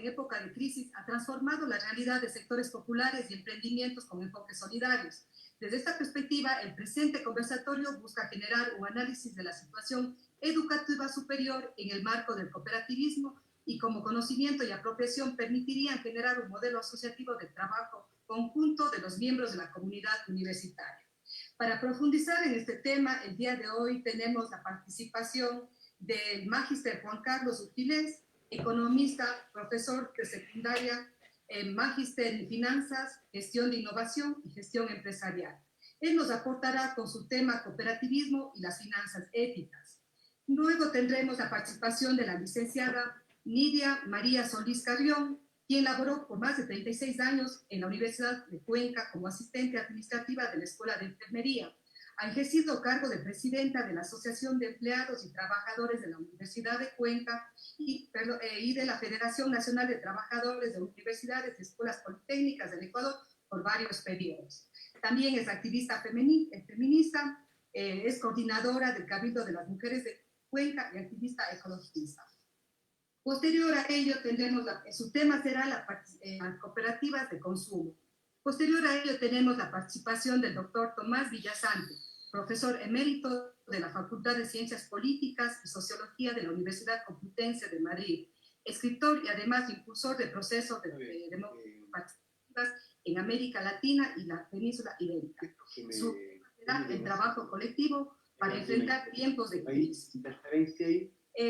en época de crisis ha transformado la realidad de sectores populares y emprendimientos con enfoques solidarios. Desde esta perspectiva, el presente conversatorio busca generar un análisis de la situación educativa superior en el marco del cooperativismo y como conocimiento y apropiación permitirían generar un modelo asociativo de trabajo conjunto de los miembros de la comunidad universitaria. Para profundizar en este tema, el día de hoy tenemos la participación del magíster Juan Carlos Urquilez, economista, profesor de secundaria, magíster en finanzas, gestión de innovación y gestión empresarial. Él nos aportará con su tema cooperativismo y las finanzas éticas. Luego tendremos la participación de la licenciada Nidia María Solís Carrión, quien laboró por más de 36 años en la Universidad de Cuenca como asistente administrativa de la Escuela de Enfermería. Ha ejercido cargo de presidenta de la Asociación de Empleados y Trabajadores de la Universidad de Cuenca y de la Federación Nacional de Trabajadores de Universidades y Escuelas Politécnicas del Ecuador por varios periodos. También es activista feminista, es coordinadora del Cabildo de las Mujeres de Cuenca y activista ecologista. Posterior a ello, tendremos su tema será las cooperativas de consumo. Posterior a ello, tenemos la participación del doctor Tomás Villasante, profesor emérito de la Facultad de Ciencias Políticas y Sociología de la Universidad Complutense de Madrid, escritor y además impulsor del proceso de democracia en América Latina y la península ibérica. Su tema será el trabajo colectivo para enfrentar tiempos de crisis.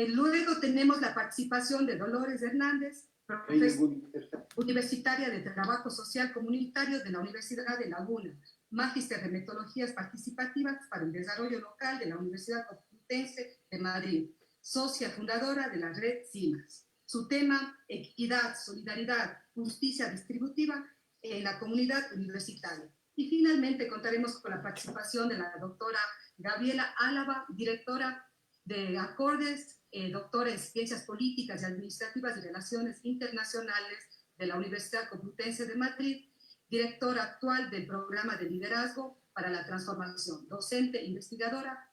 Luego tenemos la participación de Dolores Hernández, profesora universitaria de Trabajo Social Comunitario de la Universidad de Laguna, magíster de Metodologías Participativas para el Desarrollo Local de la Universidad Complutense de Madrid, socia fundadora de la red CIMAS. Su tema, equidad, solidaridad, justicia distributiva en la comunidad universitaria. Y finalmente contaremos con la participación de la doctora Gabriela Álava, directora de Acordes, doctora en Ciencias Políticas y Administrativas y Relaciones Internacionales de la Universidad Complutense de Madrid, directora actual del Programa de Liderazgo para la Transformación, docente e investigadora,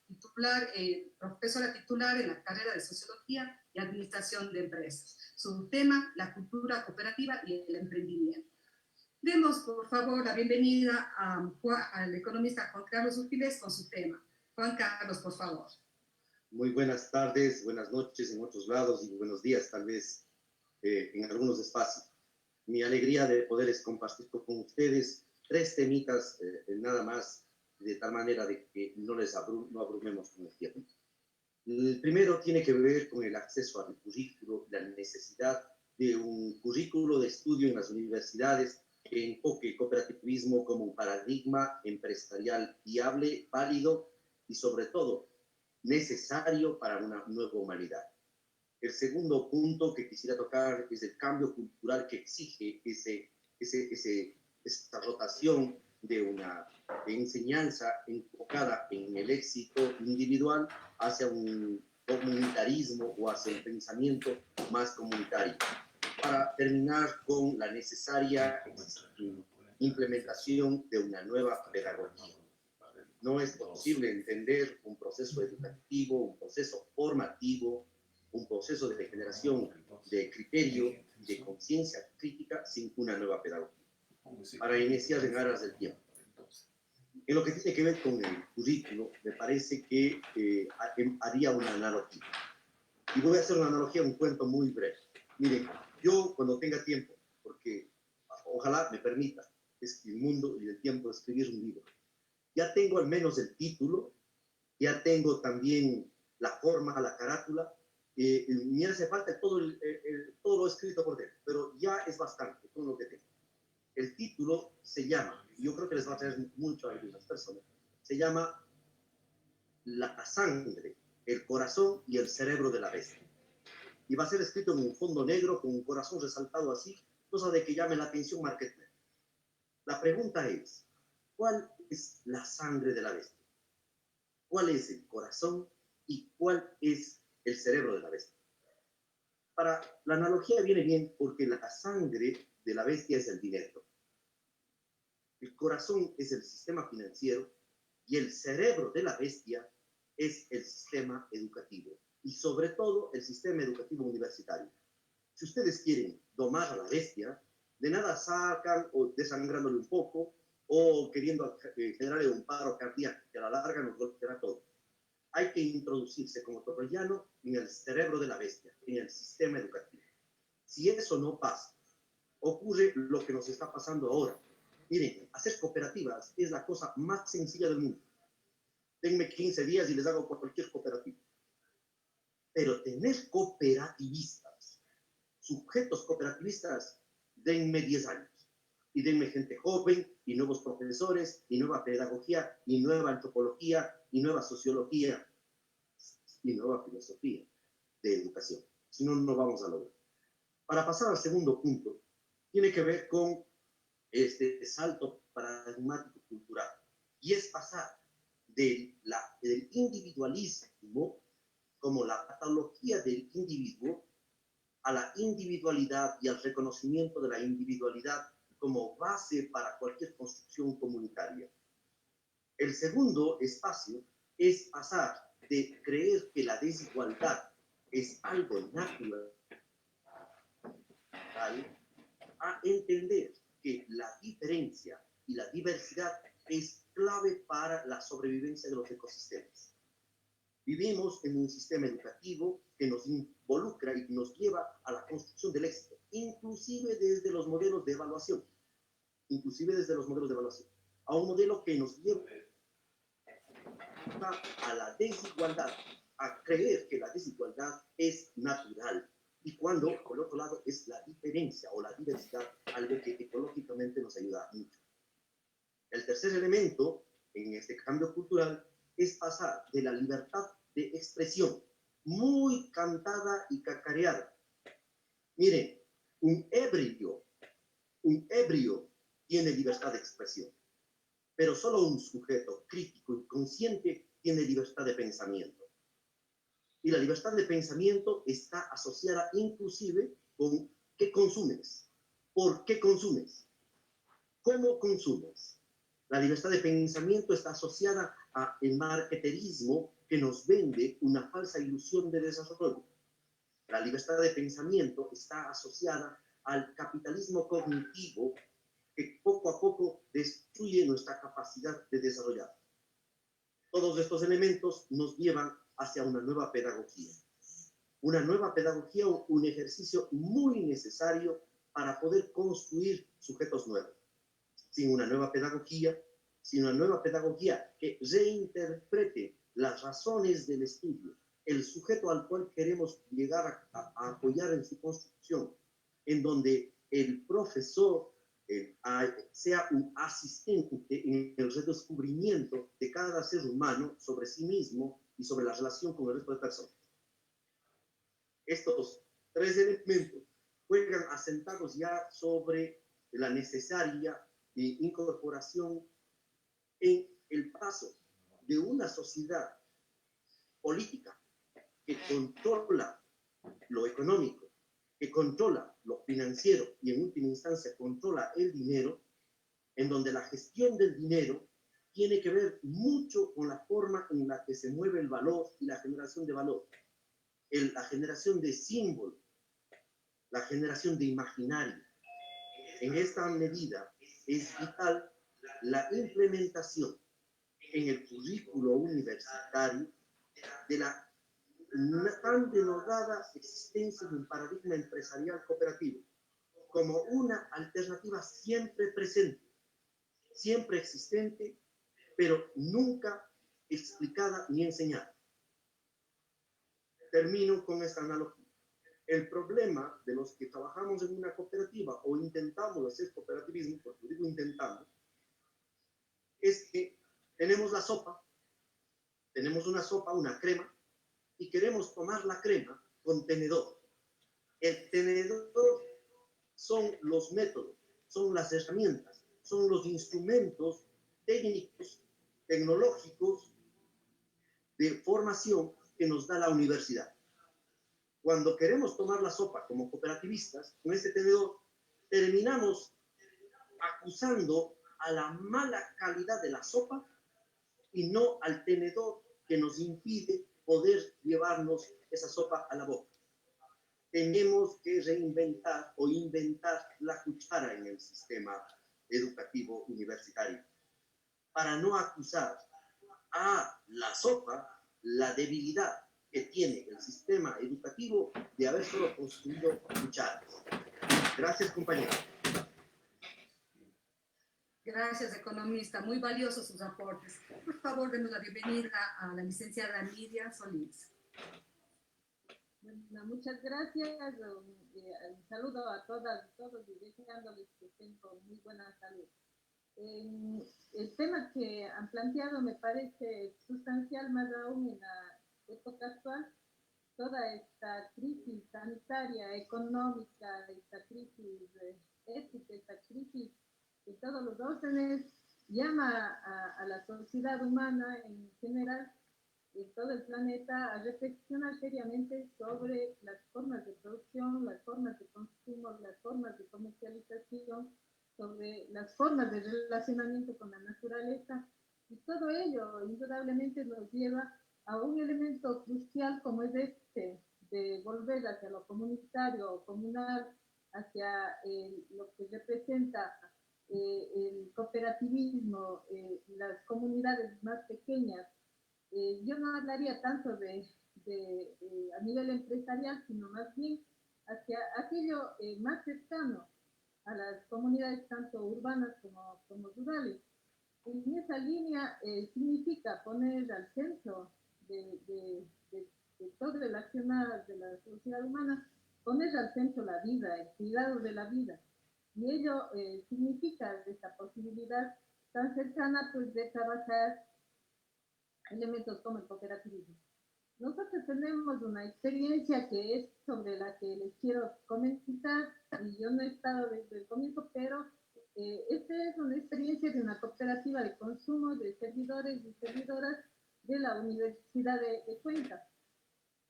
profesora titular en la carrera de Sociología y Administración de Empresas. Su tema, la cultura cooperativa y el emprendimiento. Demos, por favor, la bienvenida al economista Juan Carlos Urquilez con su tema. Juan Carlos, por favor. Muy buenas tardes, buenas noches en otros lados y buenos días tal vez en algunos espacios. Mi alegría de poder compartir con ustedes tres temitas nada más, de tal manera de que no abrumemos con el tiempo. El primero tiene que ver con el acceso al currículo, la necesidad de un currículo de estudio en las universidades que enfoque el cooperativismo como un paradigma empresarial viable, válido y sobre todo necesario para una nueva humanidad. El segundo punto que quisiera tocar es el cambio cultural que exige esta rotación de enseñanza enfocada en el éxito individual hacia un comunitarismo o hacia un pensamiento más comunitario, para terminar con la necesaria implementación de una nueva pedagogía. No es posible entender un proceso educativo, un proceso formativo, un proceso de generación de criterio, de conciencia crítica sin una nueva pedagogía. Para iniciar en aras del tiempo. En lo que tiene que ver con el currículo, me parece que haría una analogía. Y voy a hacer una analogía, un cuento muy breve. Miren, yo cuando tenga tiempo, porque ojalá me permita el mundo y el tiempo de escribir un libro, ya tengo al menos el título, ya tengo también la forma, la carátula, me hace falta todo lo escrito por dentro, pero ya es bastante todo lo que tengo. El título se llama, y yo creo que les va a traer mucho a algunas personas, se llama La sangre, el corazón y el cerebro de la bestia. Y va a ser escrito en un fondo negro con un corazón resaltado así, cosa de que llame la atención marketer. La pregunta es, ¿cuál es la sangre de la bestia? ¿Cuál es el corazón y cuál es el cerebro de la bestia? Para la analogía viene bien porque la sangre de la bestia es el dinero. El corazón es el sistema financiero y el cerebro de la bestia es el sistema educativo y sobre todo el sistema educativo universitario. Si ustedes quieren domar a la bestia, de nada sacan o desangrándole un poco o queriendo generarle un paro cardíaco que a la larga nos golpeará todo. Hay que introducirse como troyano en el cerebro de la bestia, en el sistema educativo. Si eso no pasa, ocurre lo que nos está pasando ahora. Miren, hacer cooperativas es la cosa más sencilla del mundo. Denme 15 días y les hago cualquier cooperativa. Pero tener cooperativistas, sujetos cooperativistas, denme 10 años. Y denme gente joven, y nuevos profesores, y nueva pedagogía, y nueva antropología, y nueva sociología, y nueva filosofía de educación. Si no, no vamos a lograr. Para pasar al segundo punto, tiene que ver con este salto paradigmático cultural. Y es pasar del individualismo como la patología del individuo a la individualidad y al reconocimiento de la individualidad como base para cualquier construcción comunitaria. El segundo espacio es pasar de creer que la desigualdad es algo natural a entender que la diferencia y la diversidad es clave para la sobrevivencia de los ecosistemas. Vivimos en un sistema educativo que nos involucra y nos lleva a la construcción del éxito, inclusive desde los modelos de evaluación, a un modelo que nos lleva a la desigualdad, a creer que la desigualdad es natural, y cuando, por otro lado, es la diferencia o la diversidad, algo que ecológicamente nos ayuda mucho. El tercer elemento en este cambio cultural es pasar de la libertad de expresión, muy cantada y cacareada. Miren, un ebrio tiene libertad de expresión, pero solo un sujeto crítico y consciente tiene libertad de pensamiento. Y la libertad de pensamiento está asociada inclusive con qué consumes, por qué consumes, cómo consumes. La libertad de pensamiento está asociada al marketerismo que nos vende una falsa ilusión de desarrollo. La libertad de pensamiento está asociada al capitalismo cognitivo que poco a poco destruye nuestra capacidad de desarrollar. Todos estos elementos nos llevan hacia una nueva pedagogía. Una nueva pedagogía, un ejercicio muy necesario para poder construir sujetos nuevos. Sin una nueva pedagogía que reinterprete las razones del estudio, el sujeto al cual queremos llegar a apoyar en su construcción, en donde el profesor sea un asistente en el redescubrimiento de cada ser humano sobre sí mismo y sobre la relación con el resto de personas. Estos tres elementos juegan asentados ya sobre la necesaria incorporación en el paso de una sociedad política que controla lo económico, que controla lo financiero y en última instancia controla el dinero, en donde la gestión del dinero tiene que ver mucho con la forma en la que se mueve el valor y la generación de valor, la generación de símbolos, la generación de imaginario. En esta medida es vital la implementación en el currículo universitario de la tan denodada existencia de un paradigma empresarial cooperativo como una alternativa siempre presente, siempre existente, pero nunca explicada ni enseñada. Termino con esta analogía. El problema de los que trabajamos en una cooperativa o intentamos hacer cooperativismo, porque digo intentamos, es que tenemos la sopa, tenemos una sopa, una crema, y queremos tomar la crema con tenedor. El tenedor son los métodos, son las herramientas, son los instrumentos técnicos, tecnológicos de formación que nos da la universidad. Cuando queremos tomar la sopa como cooperativistas, con ese tenedor, terminamos acusando a la mala calidad de la sopa y no al tenedor que nos impide poder llevarnos esa sopa a la boca. tenemos que reinventar o inventar la cuchara en el sistema educativo universitario para no acusar a la sopa la debilidad que tiene el sistema educativo de haber solo construido cucharas. Gracias, compañero. Gracias, economista. Muy valiosos sus aportes. Por favor, demos la bienvenida a la licenciada Nidia Solís. Bueno, muchas gracias. Un saludo a todas y todos y deseándoles que estén con muy buena salud. El tema que han planteado me parece sustancial, más aún en la época actual. Toda esta crisis sanitaria, económica, esta crisis ética, esta crisis de todos los órdenes, llama a la sociedad humana en general, en todo el planeta, a reflexionar seriamente sobre las formas de producción, las formas de consumo, las formas de comercialización, sobre las formas de relacionamiento con la naturaleza, y todo ello indudablemente nos lleva a un elemento crucial como es este, de volver hacia lo comunitario o comunal, hacia lo que representa el cooperativismo, las comunidades más pequeñas. Yo no hablaría tanto de a nivel empresarial, sino más bien hacia aquello más cercano a las comunidades tanto urbanas como rurales. En esa línea significa poner al centro de todo el accionar de la sociedad humana, poner al centro la vida, el cuidado de la vida. Y ello significa esta posibilidad tan cercana pues, de trabajar elementos como el cooperativismo. Nosotros tenemos una experiencia que es sobre la que les quiero comentar, y yo no he estado desde el comienzo, pero esta es una experiencia de una cooperativa de consumo de servidores y servidoras de la Universidad de Cuenca.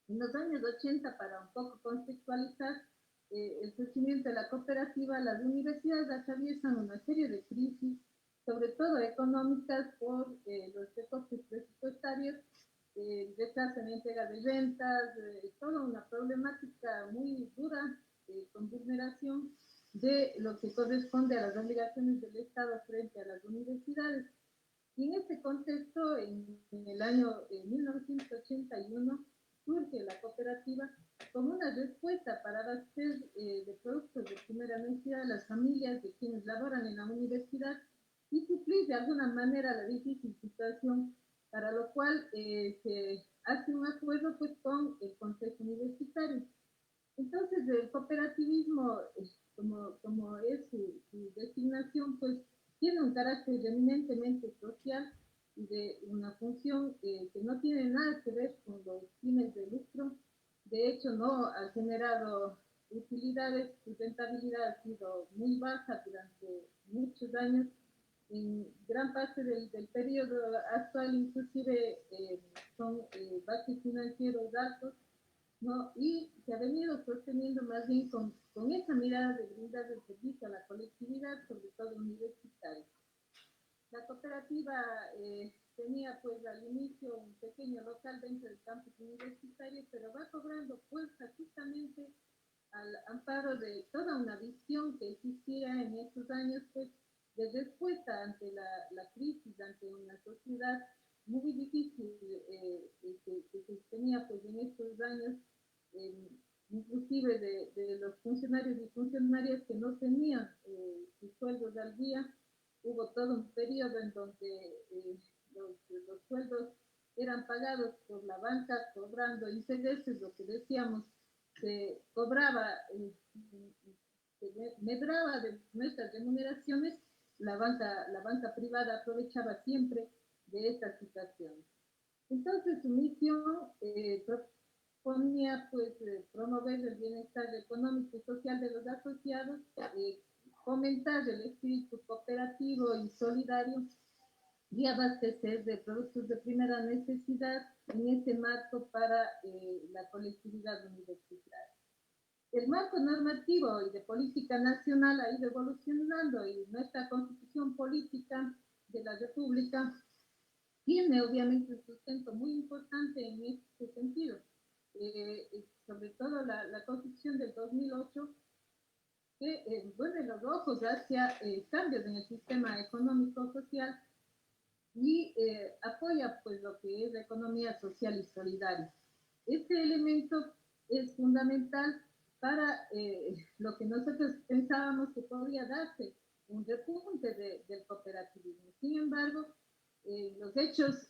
En los años 80, para un poco contextualizar el surgimiento de la cooperativa, las universidades atraviesan una serie de crisis, sobre todo económicas, por los recortes presupuestarios, retraso en entrega de rentas, toda una problemática muy dura con vulneración de lo que corresponde a las obligaciones del Estado frente a las universidades. Y en este contexto, en el año 1981, surge la cooperativa como una respuesta para abastecer de productos de primera necesidad a las familias de quienes laboran en la universidad y suplir de alguna manera la difícil situación, para lo cual se hace un acuerdo pues, con el Consejo Universitario. Entonces, el cooperativismo, como es su designación, pues tiene un carácter eminentemente social y de una función que no tiene nada que ver con los fines de lucro. De hecho, no ha generado utilidades, su rentabilidad ha sido muy baja durante muchos años. En gran parte del periodo actual, inclusive, son bajos financieros altos, ¿no? Y se ha venido sosteniendo más bien con esa mirada de brindar el servicio a la colectividad, sobre todo universitaria. La cooperativa tenía pues al inicio un pequeño local dentro del campus universitario, pero va cobrando fuerza justamente al amparo de toda una visión que existía en estos años, pues, de respuesta ante la crisis, ante una sociedad muy difícil que se tenía pues, en estos años, inclusive de los funcionarios y funcionarias que no tenían sus sueldos al día. Hubo todo un periodo en donde los sueldos eran pagados por la banca, cobrando intereses, lo que decíamos, se cobraba, se medraba de nuestras remuneraciones. La banca privada aprovechaba siempre de esta situación. Entonces, su misión proponía pues, promover el bienestar económico y social de los asociados, fomentar el espíritu cooperativo y solidario y abastecer de productos de primera necesidad en este marco para la colectividad universitaria. El marco normativo y de política nacional ha ido evolucionando y nuestra constitución política de la República tiene obviamente un sustento muy importante en este sentido. sobre todo la Constitución del 2008, que vuelve los ojos hacia cambios en el sistema económico-social y apoya pues lo que es la economía social y solidaria. Este elemento es fundamental para lo que nosotros pensábamos que podría darse un repunte del cooperativismo. Sin embargo, los hechos,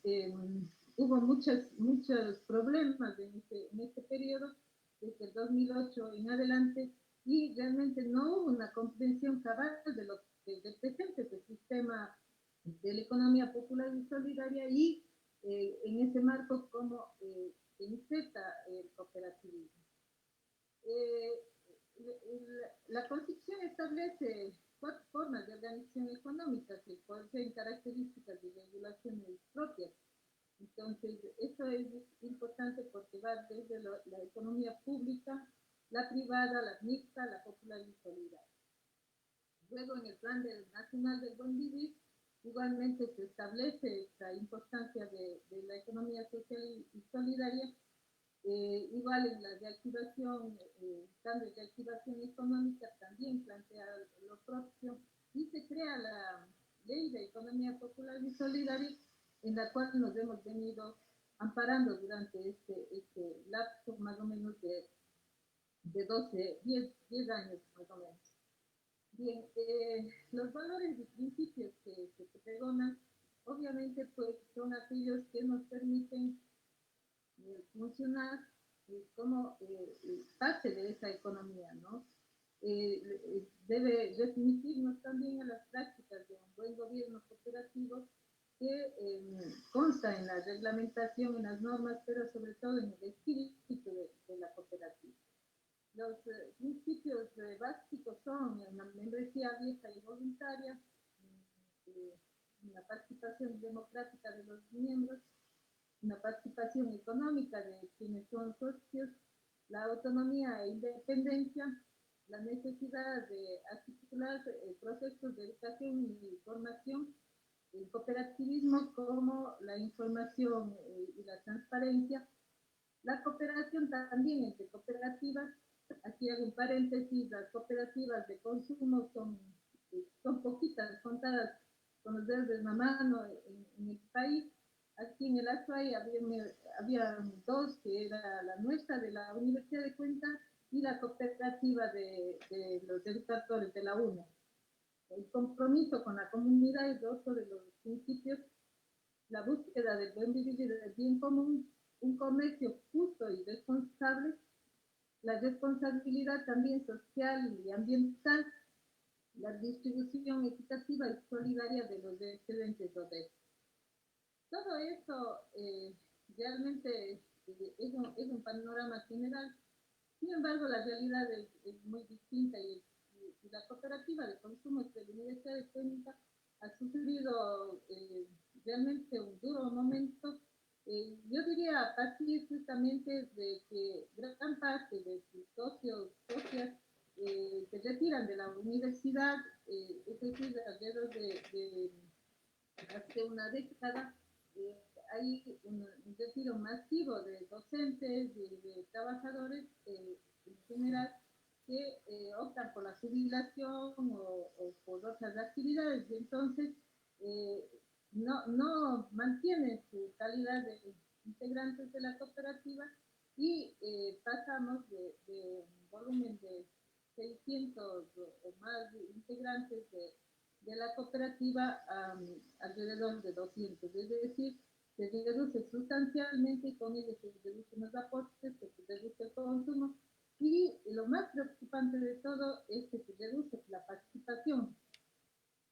hubo muchos problemas en este periodo, desde el 2008 en adelante, y realmente no hubo una comprensión cabal de lo que representa ese sistema de la economía popular y solidaria y en ese marco cómo se inserta el cooperativismo. La Constitución establece 4 formas de organización económica que poseen características y regulaciones propias. Entonces, eso es importante porque va desde la economía pública, la privada, la mixta, la popular y solidaria. Luego, en el Plan Nacional del Buen Vivir, igualmente se establece esta importancia de la economía social y solidaria. Igual en la reactivación, plan de reactivación económica también plantea lo propio y se crea la ley de economía popular y solidaria en la cual nos hemos venido amparando durante este lapso más o menos de 10 años más o menos. Bien, los valores y principios que se pregonan obviamente pues son aquellos que nos permiten funcionar como parte de esa economía, ¿no? Debe remitirnos también a las prácticas de un buen gobierno cooperativo que consta en la reglamentación, en las normas, pero sobre todo en el espíritu de la cooperativa. Los principios básicos son una membresía abierta y voluntaria, una participación democrática de los miembros, una participación económica de quienes son socios, la autonomía e independencia, la necesidad de articular procesos de educación y formación, el cooperativismo como la información y la transparencia, la cooperación también entre cooperativas. Aquí hago un paréntesis, las cooperativas de consumo son poquitas, contadas con los dedos de una mano en el país. Aquí en el Azuay había 2, que era la nuestra de la Universidad de Cuenca y la cooperativa de los educadores de la UNE. El compromiso con la comunidad es otro de los principios, la búsqueda del buen vivir y del bien común, un comercio justo y responsable, la responsabilidad también social y ambiental, la distribución equitativa y solidaria de los excedentes de todo esto realmente es un panorama general. Sin embargo, la realidad es muy distinta y la cooperativa de consumo de la Universidad de Cuenca ha sufrido realmente un duro momento. Yo diría a partir justamente de que gran parte de sus socias se retiran de la universidad, es decir, alrededor de hace una década. Hay un retiro masivo de docentes y de trabajadores en general que optan por la jubilación o por otras actividades y entonces no mantienen su calidad de integrantes de la cooperativa y pasamos de un volumen de 600 o más integrantes de la cooperativa a alrededor de 200, es decir, se reduce sustancialmente y con ello se reducen los aportes, se reduce el consumo y lo más preocupante de todo es que se reduce la participación.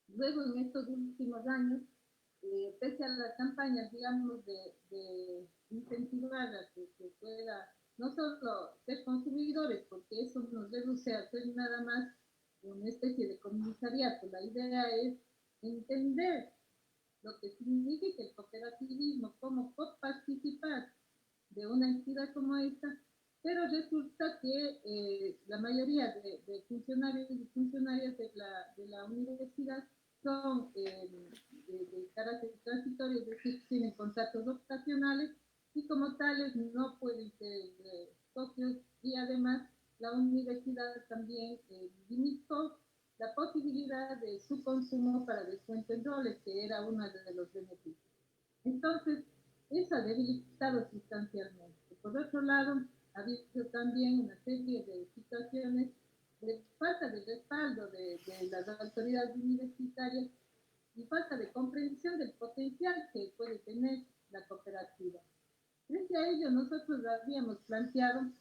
Luego, en estos últimos años, pese a las campañas, digamos, de incentivar a que se pueda no solo ser consumidores, porque eso nos reduce a ser nada más una especie de comisariato. La idea es entender lo que significa el cooperativismo, cómo participar de una entidad como esta, pero resulta que la mayoría de funcionarios y funcionarias de la universidad son de carácter transitorio, es decir, tienen contratos ocasionales y como tales no pueden ser la posibilidad de su consumo para descuento en roles, que era uno de los beneficios. Entonces, eso ha debilitado sustancialmente. Por otro lado, ha habido también una serie de situaciones de falta de respaldo de las autoridades universitarias y falta de comprensión del potencial que puede tener la cooperativa. Frente a ello, nosotros habíamos planteado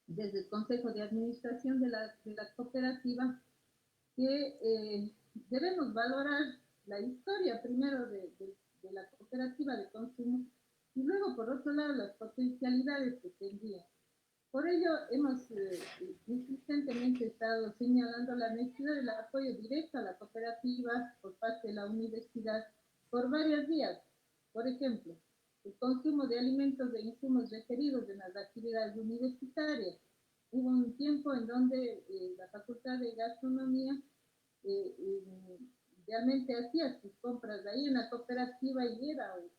desde el Consejo de Administración de la cooperativa que debemos valorar la historia primero de la cooperativa de consumo y luego, por otro lado, las potencialidades que tendría. Por ello, hemos insistentemente estado señalando la necesidad del apoyo directo a la cooperativa por parte de la universidad por varias vías. Por ejemplo, el consumo de alimentos e insumos requeridos en las actividades universitarias. Hubo un tiempo en donde la Facultad de Gastronomía realmente hacía sus compras ahí en la cooperativa y era un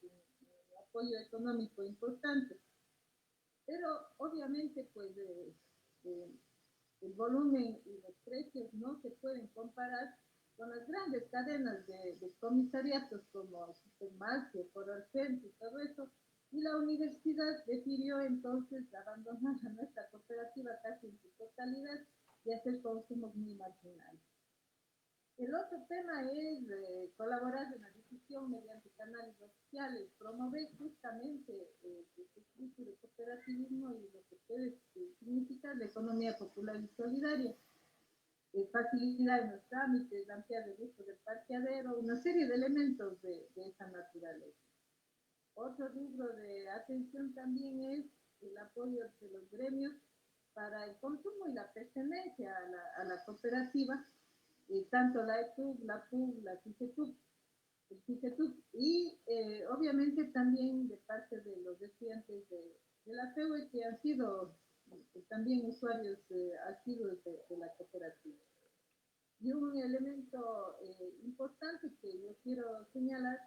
apoyo económico importante. Pero obviamente pues el volumen y los precios no se pueden comparar con las grandes cadenas de comisariatos como Supermarket, Foro Centro y todo eso, y la universidad decidió entonces abandonar a nuestra cooperativa casi en su totalidad y hacer consumos muy marginales. El otro tema es colaborar en la difusión mediante canales oficiales, promover justamente el espíritu de cooperativismo y lo que puede significar la economía popular y solidaria, facilitar en los trámites, ampliar el uso del parqueadero, una serie de elementos de esa naturaleza. Otro rubro de atención también es el apoyo de los gremios para el consumo y la pertenencia a la cooperativa, tanto la ETUC, la PUC, la CICETUC, el CICETUC y obviamente también de parte de los estudiantes de la FEUE que han sido también usuarios activos de la cooperativa. Y un elemento importante que yo quiero señalar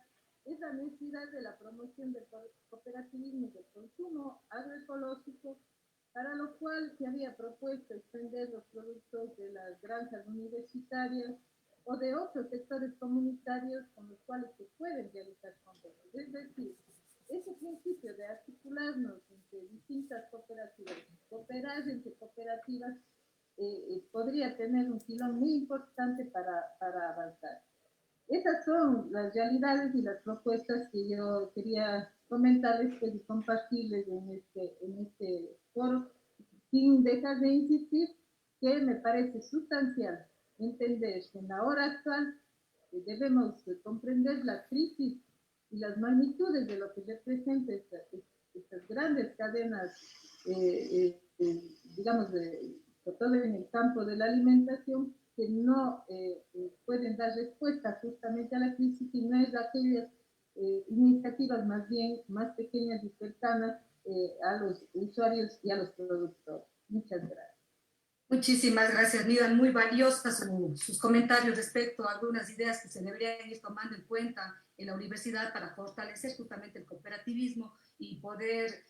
es la necesidad de la promoción del cooperativismo y del consumo agroecológico, para lo cual se había propuesto extender los productos de las granjas universitarias o de otros sectores comunitarios con los cuales se pueden realizar convenios. Es decir, ese principio de articularnos entre distintas cooperativas, cooperar entre cooperativas, podría tener un filón muy importante para avanzar. Esas son las realidades y las propuestas que yo quería comentarles y compartirles en este foro, sin dejar de insistir que me parece sustancial entender que en la hora actual debemos comprender la crisis y las magnitudes de lo que representa estas grandes cadenas, digamos, sobre todo en el campo de la alimentación, que no pueden dar respuesta justamente a la crisis, sino es aquellas iniciativas más bien más pequeñas y cercanas a los usuarios y a los productores. Muchas gracias. Muchísimas gracias, Nidan. Muy valiosas sus comentarios respecto a algunas ideas que se deberían ir tomando en cuenta en la universidad para fortalecer justamente el cooperativismo y poder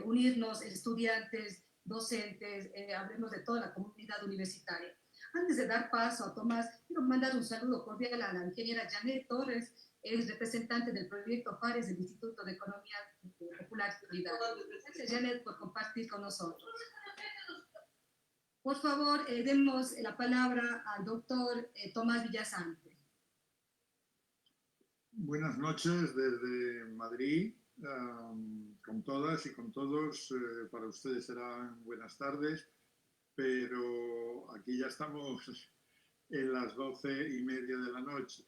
unirnos estudiantes, docentes, hablemos de toda la comunidad universitaria. Antes de dar paso a Tomás, quiero mandar un saludo cordial a la ingeniera Janet Torres, es representante del proyecto FARES del Instituto de Economía Popular y Solidaria. Gracias, Janet, por compartir con nosotros. Por favor, demos la palabra al doctor Tomás Villasante. Buenas noches desde Madrid, con todas y con todos. Para ustedes serán buenas tardes, pero aquí ya estamos en las 12:30 de la noche.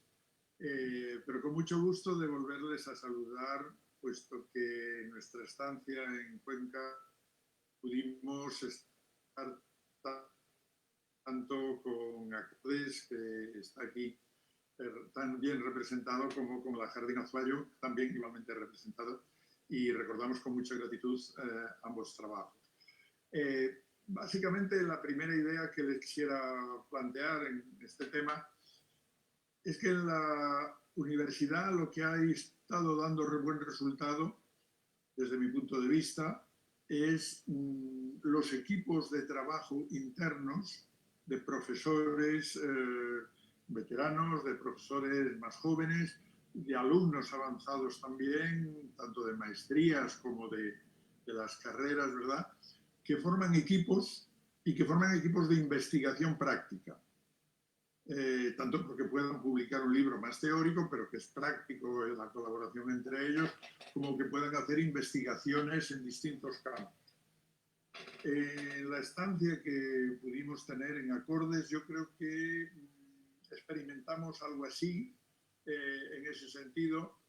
Pero con mucho gusto de volverles a saludar, puesto que en nuestra estancia en Cuenca pudimos estar tanto con ACODES, que está aquí tan bien representado, como con la Jardín Azuayo, también igualmente representado, y recordamos con mucha gratitud ambos trabajos. Básicamente, la primera idea que les quisiera plantear en este tema es que en la universidad lo que ha estado dando buen resultado, desde mi punto de vista, es los equipos de trabajo internos de profesores veteranos, de profesores más jóvenes, de alumnos avanzados también, tanto de maestrías como de las carreras, ¿verdad?, que forman equipos y que forman equipos de investigación práctica. Tanto porque puedan publicar un libro más teórico, pero que es práctico en la colaboración entre ellos, como que puedan hacer investigaciones en distintos campos. En la estancia que pudimos tener en Acordes, yo creo que experimentamos algo así, en ese sentido.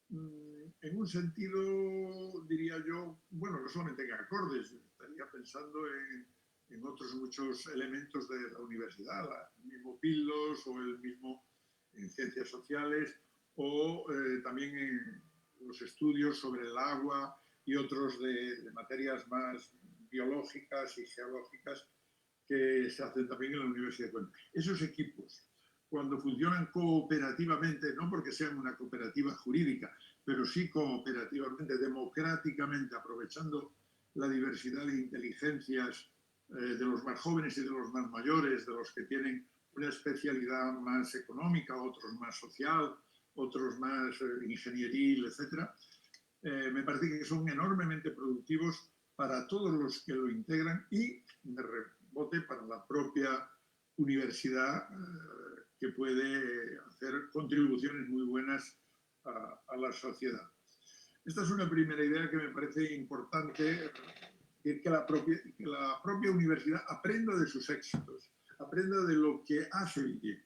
En un sentido, diría yo, bueno, no solamente en Acordes, estaría pensando en otros muchos elementos de la universidad, el mismo PILDOS o el mismo en ciencias sociales, o también en los estudios sobre el agua y otros de materias más biológicas y geológicas que se hacen también en la Universidad de Cuenca. Esos equipos, cuando funcionan cooperativamente, no porque sean una cooperativa jurídica, pero sí cooperativamente, democráticamente, aprovechando la diversidad de inteligencias de los más jóvenes y de los más mayores, de los que tienen una especialidad más económica, otros más social, otros más ingenieril, etc. Me parece que son enormemente productivos para todos los que lo integran y, de rebote, para la propia universidad, que puede hacer contribuciones muy buenas a la sociedad. Esta es una primera idea que me parece importante, que la propia universidad aprenda de sus éxitos, aprenda de lo que hace bien.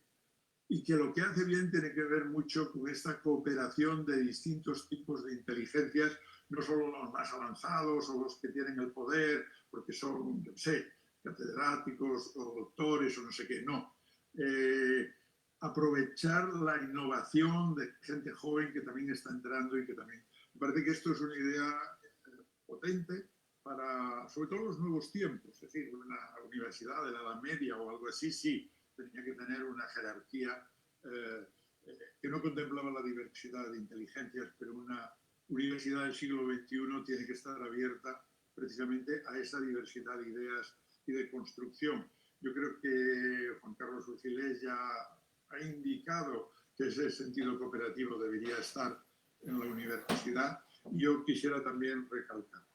Y que lo que hace bien tiene que ver mucho con esta cooperación de distintos tipos de inteligencias, no solo los más avanzados o los que tienen el poder, porque son, yo sé, catedráticos o doctores o no sé qué, no. Aprovechar la innovación de gente joven que también está entrando y que también... Me parece que esto es una idea potente para, sobre todo, los nuevos tiempos. Es decir, una universidad de la Edad Media o algo así, sí, tenía que tener una jerarquía que no contemplaba la diversidad de inteligencias, pero una universidad del siglo XXI tiene que estar abierta precisamente a esa diversidad de ideas y de construcción. Yo creo que Juan Carlos Urcilés ya ha indicado que ese sentido cooperativo debería estar en la universidad, y yo quisiera también recalcar.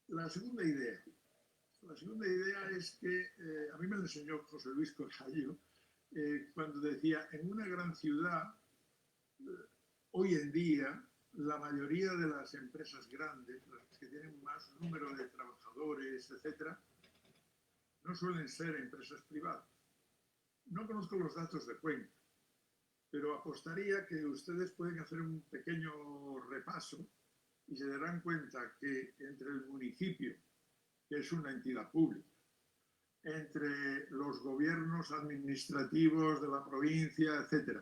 La segunda idea es que a mí me lo enseñó José Luis Corrallo cuando decía, en una gran ciudad, hoy en día, la mayoría de las empresas grandes, las que tienen más número de trabajadores, etcétera, no suelen ser empresas privadas. No conozco los datos de Cuenca, pero apostaría que ustedes pueden hacer un pequeño repaso y se darán cuenta que entre el municipio, que es una entidad pública, entre los gobiernos administrativos de la provincia, etc.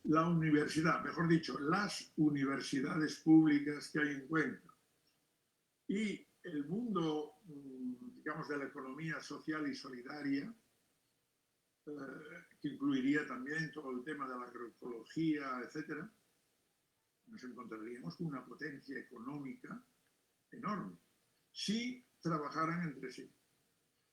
La universidad, mejor dicho, las universidades públicas que hay en Cuenca y el mundo, digamos, de la economía social y solidaria, que incluiría también todo el tema de la agroecología, etc., nos encontraríamos con una potencia económica enorme, si trabajaran entre sí,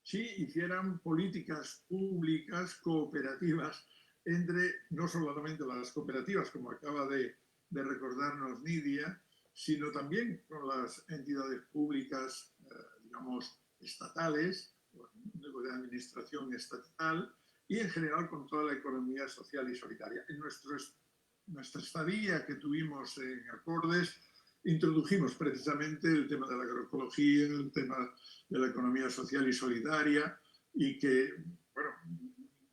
si hicieran políticas públicas cooperativas entre no solamente las cooperativas, como acaba de recordarnos Nidia, sino también con las entidades públicas, digamos, estatales, de administración estatal, y en general con toda la economía social y solidaria. En nuestra estadía que tuvimos en Acordes, introdujimos precisamente el tema de la agroecología, el tema de la economía social y solidaria, y que, bueno,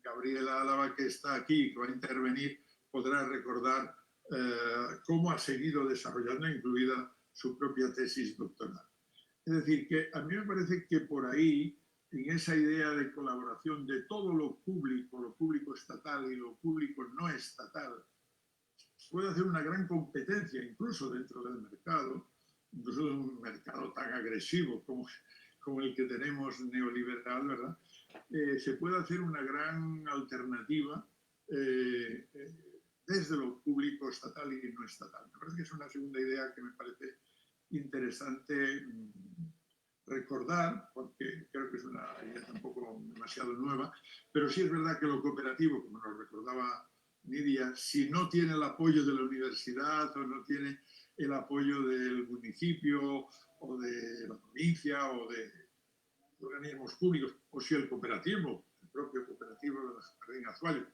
Gabriela Álava, que está aquí, que va a intervenir, podrá recordar cómo ha seguido desarrollando, incluida su propia tesis doctoral. Es decir, que a mí me parece que por ahí, en esa idea de colaboración de todo lo público estatal y lo público no estatal, puede hacer una gran competencia incluso dentro del mercado, incluso de un mercado tan agresivo como el que tenemos neoliberal, ¿verdad? Se puede hacer una gran alternativa desde lo público estatal y no estatal. Me parece que es una segunda idea que me parece interesante recordar, porque creo que es una idea tampoco demasiado nueva, pero sí es verdad que lo cooperativo, como nos recordaba Nidia, si no tiene el apoyo de la universidad o no tiene el apoyo del municipio o de la provincia o de organismos públicos, o si el cooperativo, el propio cooperativo de las Jardín Azuayo,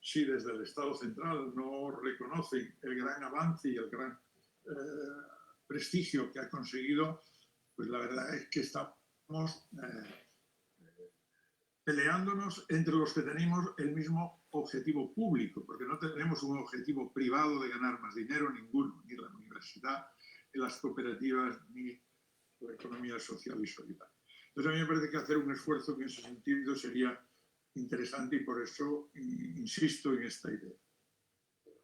si desde el Estado central no reconocen el gran avance y el gran prestigio que ha conseguido, pues la verdad es que estamos peleándonos entre los que tenemos el mismo objetivo público, porque no tenemos un objetivo privado de ganar más dinero ninguno, ni la universidad, ni las cooperativas, ni la economía social y solidaria. Entonces a mí me parece que hacer un esfuerzo en ese sentido sería interesante y por eso insisto en esta idea.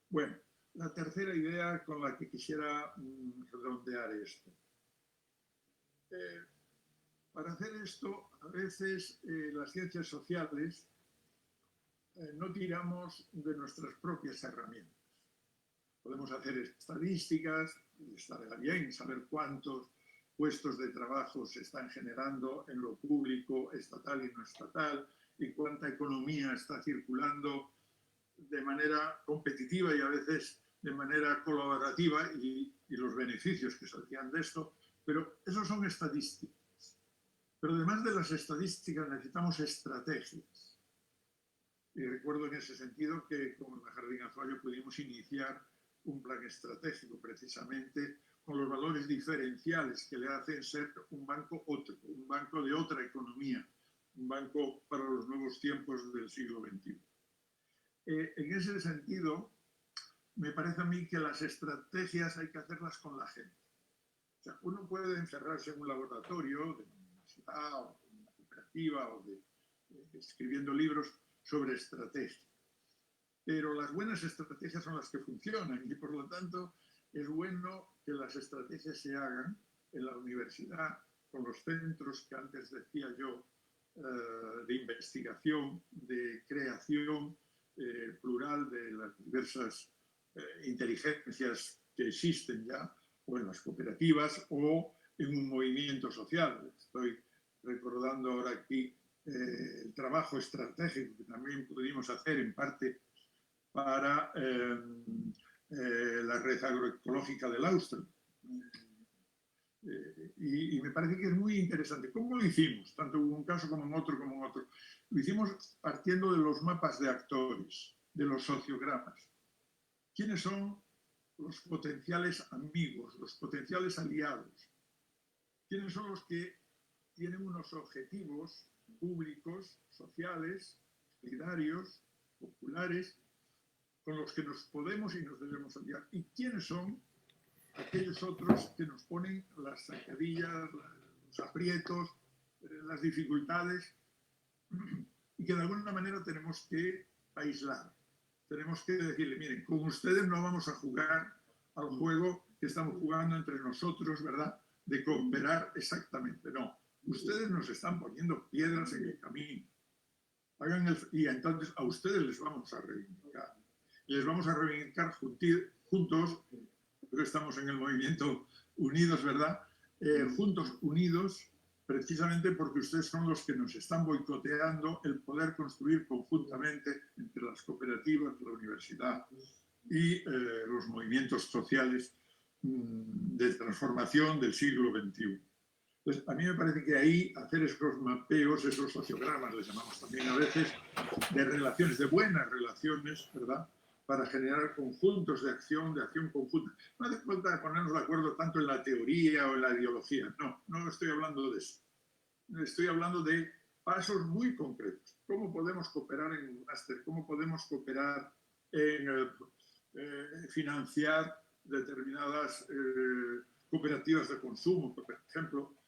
Bueno, la tercera idea con la que quisiera redondear esto. Para hacer esto, a veces las ciencias sociales no tiramos de nuestras propias herramientas. Podemos hacer estadísticas, y estaría bien saber cuántos puestos de trabajo se están generando en lo público, estatal y no estatal, y cuánta economía está circulando de manera competitiva y a veces de manera colaborativa y los beneficios que saldrían de esto, pero esos son estadísticas. Pero además de las estadísticas necesitamos estrategias. Y recuerdo en ese sentido que con la Jardín Azuayo pudimos iniciar un plan estratégico precisamente con los valores diferenciales que le hacen ser un banco otro, un banco de otra economía, un banco para los nuevos tiempos del siglo XXI. En ese sentido, me parece a mí que las estrategias hay que hacerlas con la gente. O sea, uno puede encerrarse en un laboratorio de una universidad o de una cooperativa o escribiendo libros sobre estrategia. Pero las buenas estrategias son las que funcionan y por lo tanto es bueno que las estrategias se hagan en la universidad con los centros que antes decía yo de investigación, de creación plural de las diversas inteligencias que existen ya, o en las cooperativas o en un movimiento social. Estoy recordando ahora aquí el trabajo estratégico que también pudimos hacer en parte para la red agroecológica del Austro. Y me parece que es muy interesante. ¿Cómo lo hicimos? Tanto en un caso como en otro, Lo hicimos partiendo de los mapas de actores, de los sociogramas. ¿Quiénes son los potenciales amigos, los potenciales aliados? ¿Quiénes son los que tienen unos objetivos públicos, sociales, solidarios, populares, con los que nos podemos y nos debemos aliar? ¿Y quiénes son aquellos otros que nos ponen las zancadillas, los aprietos, las dificultades y que de alguna manera tenemos que aislar? Tenemos que decirle, miren, con ustedes no vamos a jugar al juego que estamos jugando entre nosotros, ¿verdad? De cooperar exactamente. No, ustedes nos están poniendo piedras en el camino. Y entonces a ustedes les vamos a reivindicar. Y les vamos a reivindicar juntos, porque estamos en el movimiento unidos, ¿verdad? Juntos, unidos, precisamente porque ustedes son los que nos están boicoteando el poder construir conjuntamente entre las cooperativas, la universidad y los movimientos sociales de transformación del siglo XXI. Entonces, a mí me parece que ahí hacer esos mapeos, esos sociogramas, les llamamos también a veces, de relaciones, de buenas relaciones, ¿verdad?, para generar conjuntos de acción conjunta. No hace falta ponernos de acuerdo tanto en la teoría o en la ideología. No estoy hablando de eso. Estoy hablando de pasos muy concretos. ¿Cómo podemos cooperar en un máster? ¿Cómo podemos cooperar en financiar determinadas cooperativas de consumo, por ejemplo?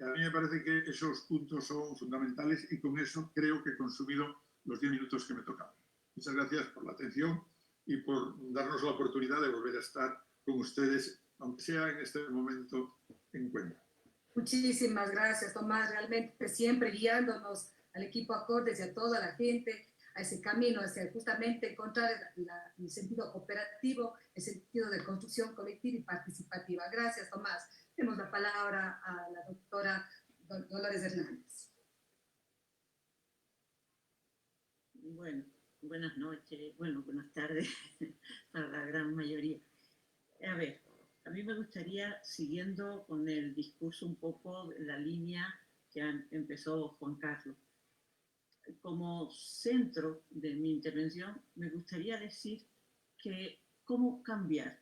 A mí me parece que esos puntos son fundamentales y con eso creo que he consumido los 10 minutos que me tocaban. Muchas gracias por la atención y por darnos la oportunidad de volver a estar con ustedes, aunque sea en este momento en Cuenca. Muchísimas gracias, Tomás, realmente siempre guiándonos al equipo Acordes y a toda la gente a ese camino, hacia justamente encontrar el sentido cooperativo, el sentido de construcción colectiva y participativa. Gracias, Tomás. Demos la palabra a la doctora Dolores Hernández. Bueno, buenas noches, bueno, buenas tardes para la gran mayoría. A ver, a mí me gustaría, siguiendo con el discurso un poco la línea que empezó Juan Carlos, como centro de mi intervención, me gustaría decir que cómo cambiar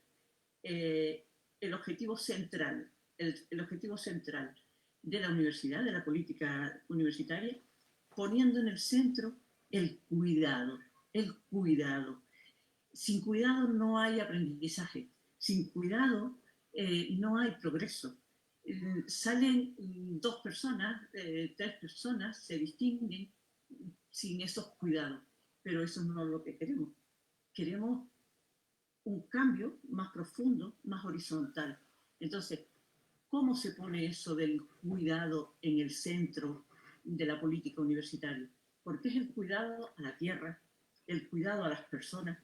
el objetivo central, el objetivo central de la universidad, de la política universitaria, poniendo en el centro el cuidado, el cuidado. Sin cuidado no hay aprendizaje, sin cuidado no hay progreso. Salen dos personas, tres personas, se distinguen sin esos cuidados, pero eso no es lo que queremos. Queremos un cambio más profundo, más horizontal. Entonces, ¿cómo se pone eso del cuidado en el centro de la política universitaria? Porque es el cuidado a la tierra, el cuidado a las personas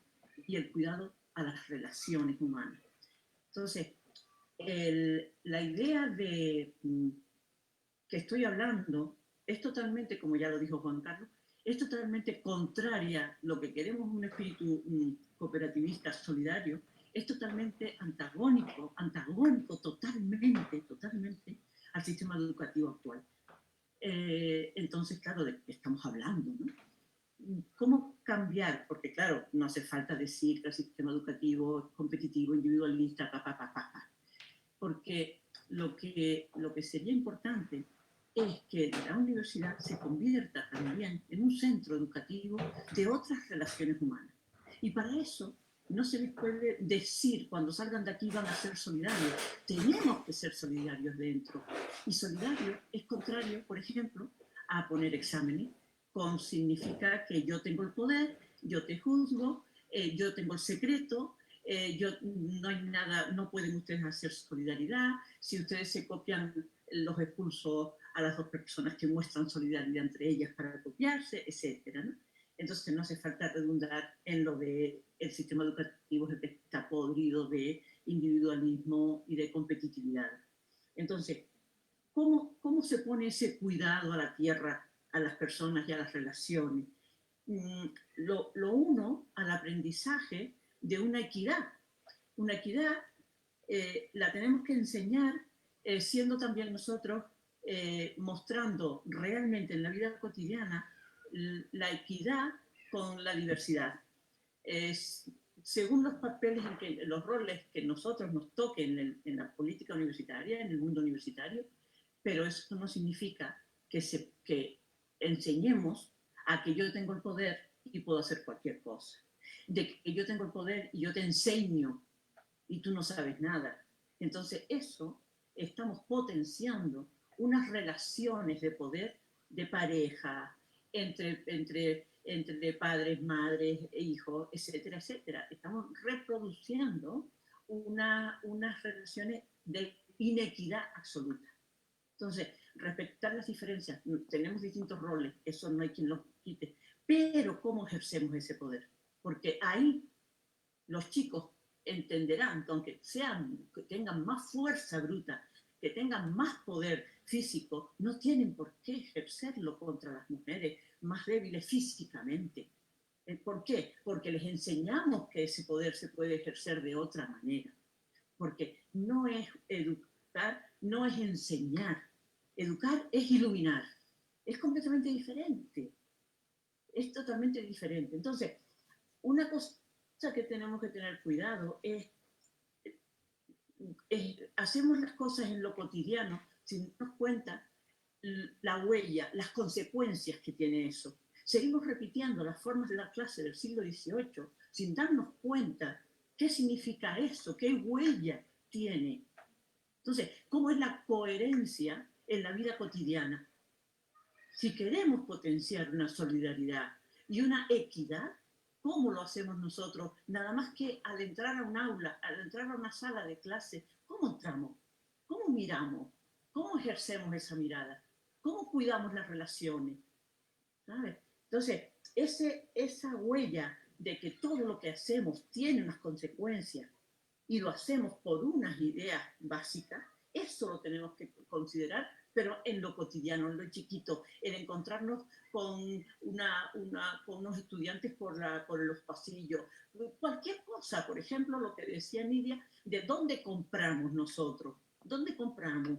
y el cuidado a las relaciones humanas. Entonces, la idea de que estoy hablando es totalmente, como ya lo dijo Juan Carlos, es totalmente contraria. Lo que queremos, un espíritu cooperativista solidario, es totalmente antagónico totalmente al sistema educativo actual. Entonces, claro, ¿de qué estamos hablando, no? ¿Cómo cambiar? Porque, claro, no hace falta decir que el sistema educativo es competitivo, individualista, porque lo que sería importante es que la universidad se convierta también en un centro educativo de otras relaciones humanas. Y para eso no se les puede decir cuando salgan de aquí van a ser solidarios. Tenemos que ser solidarios dentro. Y solidario es contrario, por ejemplo, a poner exámenes, significa que yo tengo el poder, yo te juzgo, yo tengo el secreto, no hay nada, no pueden ustedes hacer solidaridad, si ustedes se copian los expulso a las dos personas que muestran solidaridad entre ellas para copiarse, etcétera, ¿no? Entonces no hace falta redundar en lo de el sistema educativo que está podrido de individualismo y de competitividad. Entonces, ¿cómo se pone ese cuidado a la tierra, a las personas y a las relaciones? Lo uno al aprendizaje de una equidad. Una equidad la tenemos que enseñar siendo también nosotros mostrando realmente en la vida cotidiana la equidad con la diversidad. Según los papeles, los roles que nosotros nos toquen en la política universitaria, en el mundo universitario, pero eso no significa que enseñemos a que yo tengo el poder y puedo hacer cualquier cosa. De que yo tengo el poder y yo te enseño y tú no sabes nada. Entonces eso estamos potenciando unas relaciones de poder de pareja, entre padres, madres, hijos, etcétera, etcétera. Estamos reproduciendo unas relaciones de inequidad absoluta. Entonces, respetar las diferencias, tenemos distintos roles, eso no hay quien los quite, pero ¿cómo ejercemos ese poder? Porque ahí los chicos entenderán que aunque que tengan más fuerza bruta, que tengan más poder físico, no tienen por qué ejercerlo contra las mujeres más débiles físicamente. ¿Por qué? Porque les enseñamos que ese poder se puede ejercer de otra manera. Porque no es educar, no es enseñar. Educar es iluminar. Es completamente diferente. Es totalmente diferente. Entonces, una cosa que tenemos que tener cuidado es hacemos las cosas en lo cotidiano sin darnos cuenta la huella, las consecuencias que tiene eso. Seguimos repitiendo las formas de la clase del siglo XVIII sin darnos cuenta qué significa eso, qué huella tiene. Entonces, ¿cómo es la coherencia en la vida cotidiana? Si queremos potenciar una solidaridad y una equidad, ¿cómo lo hacemos nosotros? Nada más que al entrar a un aula, al entrar a una sala de clase, ¿cómo entramos? ¿Cómo miramos? ¿Cómo ejercemos esa mirada? ¿Cómo cuidamos las relaciones? ¿Sabes? Entonces, esa huella de que todo lo que hacemos tiene unas consecuencias y lo hacemos por unas ideas básicas, Eso lo tenemos que considerar, pero en lo cotidiano, en lo chiquito, en encontrarnos con, con unos estudiantes por los pasillos, cualquier cosa, por ejemplo, lo que decía Nidia, de dónde compramos nosotros, dónde compramos,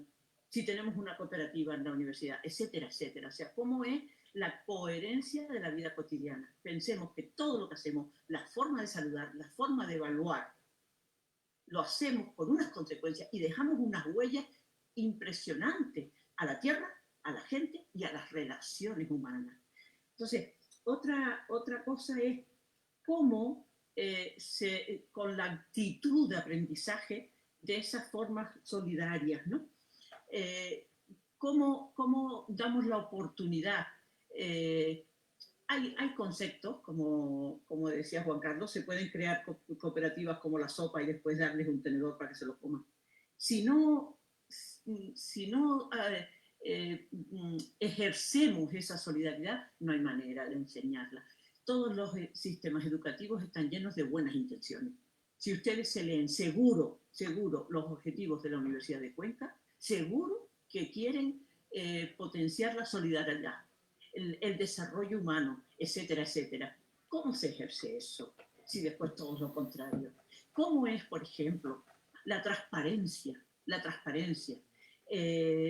si tenemos una cooperativa en la universidad, etcétera, etcétera. O sea, cómo es la coherencia de la vida cotidiana. Pensemos que todo lo que hacemos, la forma de saludar, la forma de evaluar, lo hacemos con unas consecuencias y dejamos unas huellas impresionantes a la tierra, a la gente y a las relaciones humanas. Entonces, otra cosa es cómo con la actitud de aprendizaje de esas formas solidarias, ¿no? ¿Cómo damos la oportunidad? Hay conceptos, como decía Juan Carlos, se pueden crear cooperativas como la sopa y después darles un tenedor para que se lo coman. Si no ejercemos esa solidaridad, no hay manera de enseñarla. Todos los sistemas educativos están llenos de buenas intenciones. Si ustedes se leen seguro los objetivos de la Universidad de Cuenca, seguro que quieren potenciar la solidaridad, el desarrollo humano, etcétera, etcétera. ¿Cómo se ejerce eso? Si después todo es lo contrario. ¿Cómo es, por ejemplo, la transparencia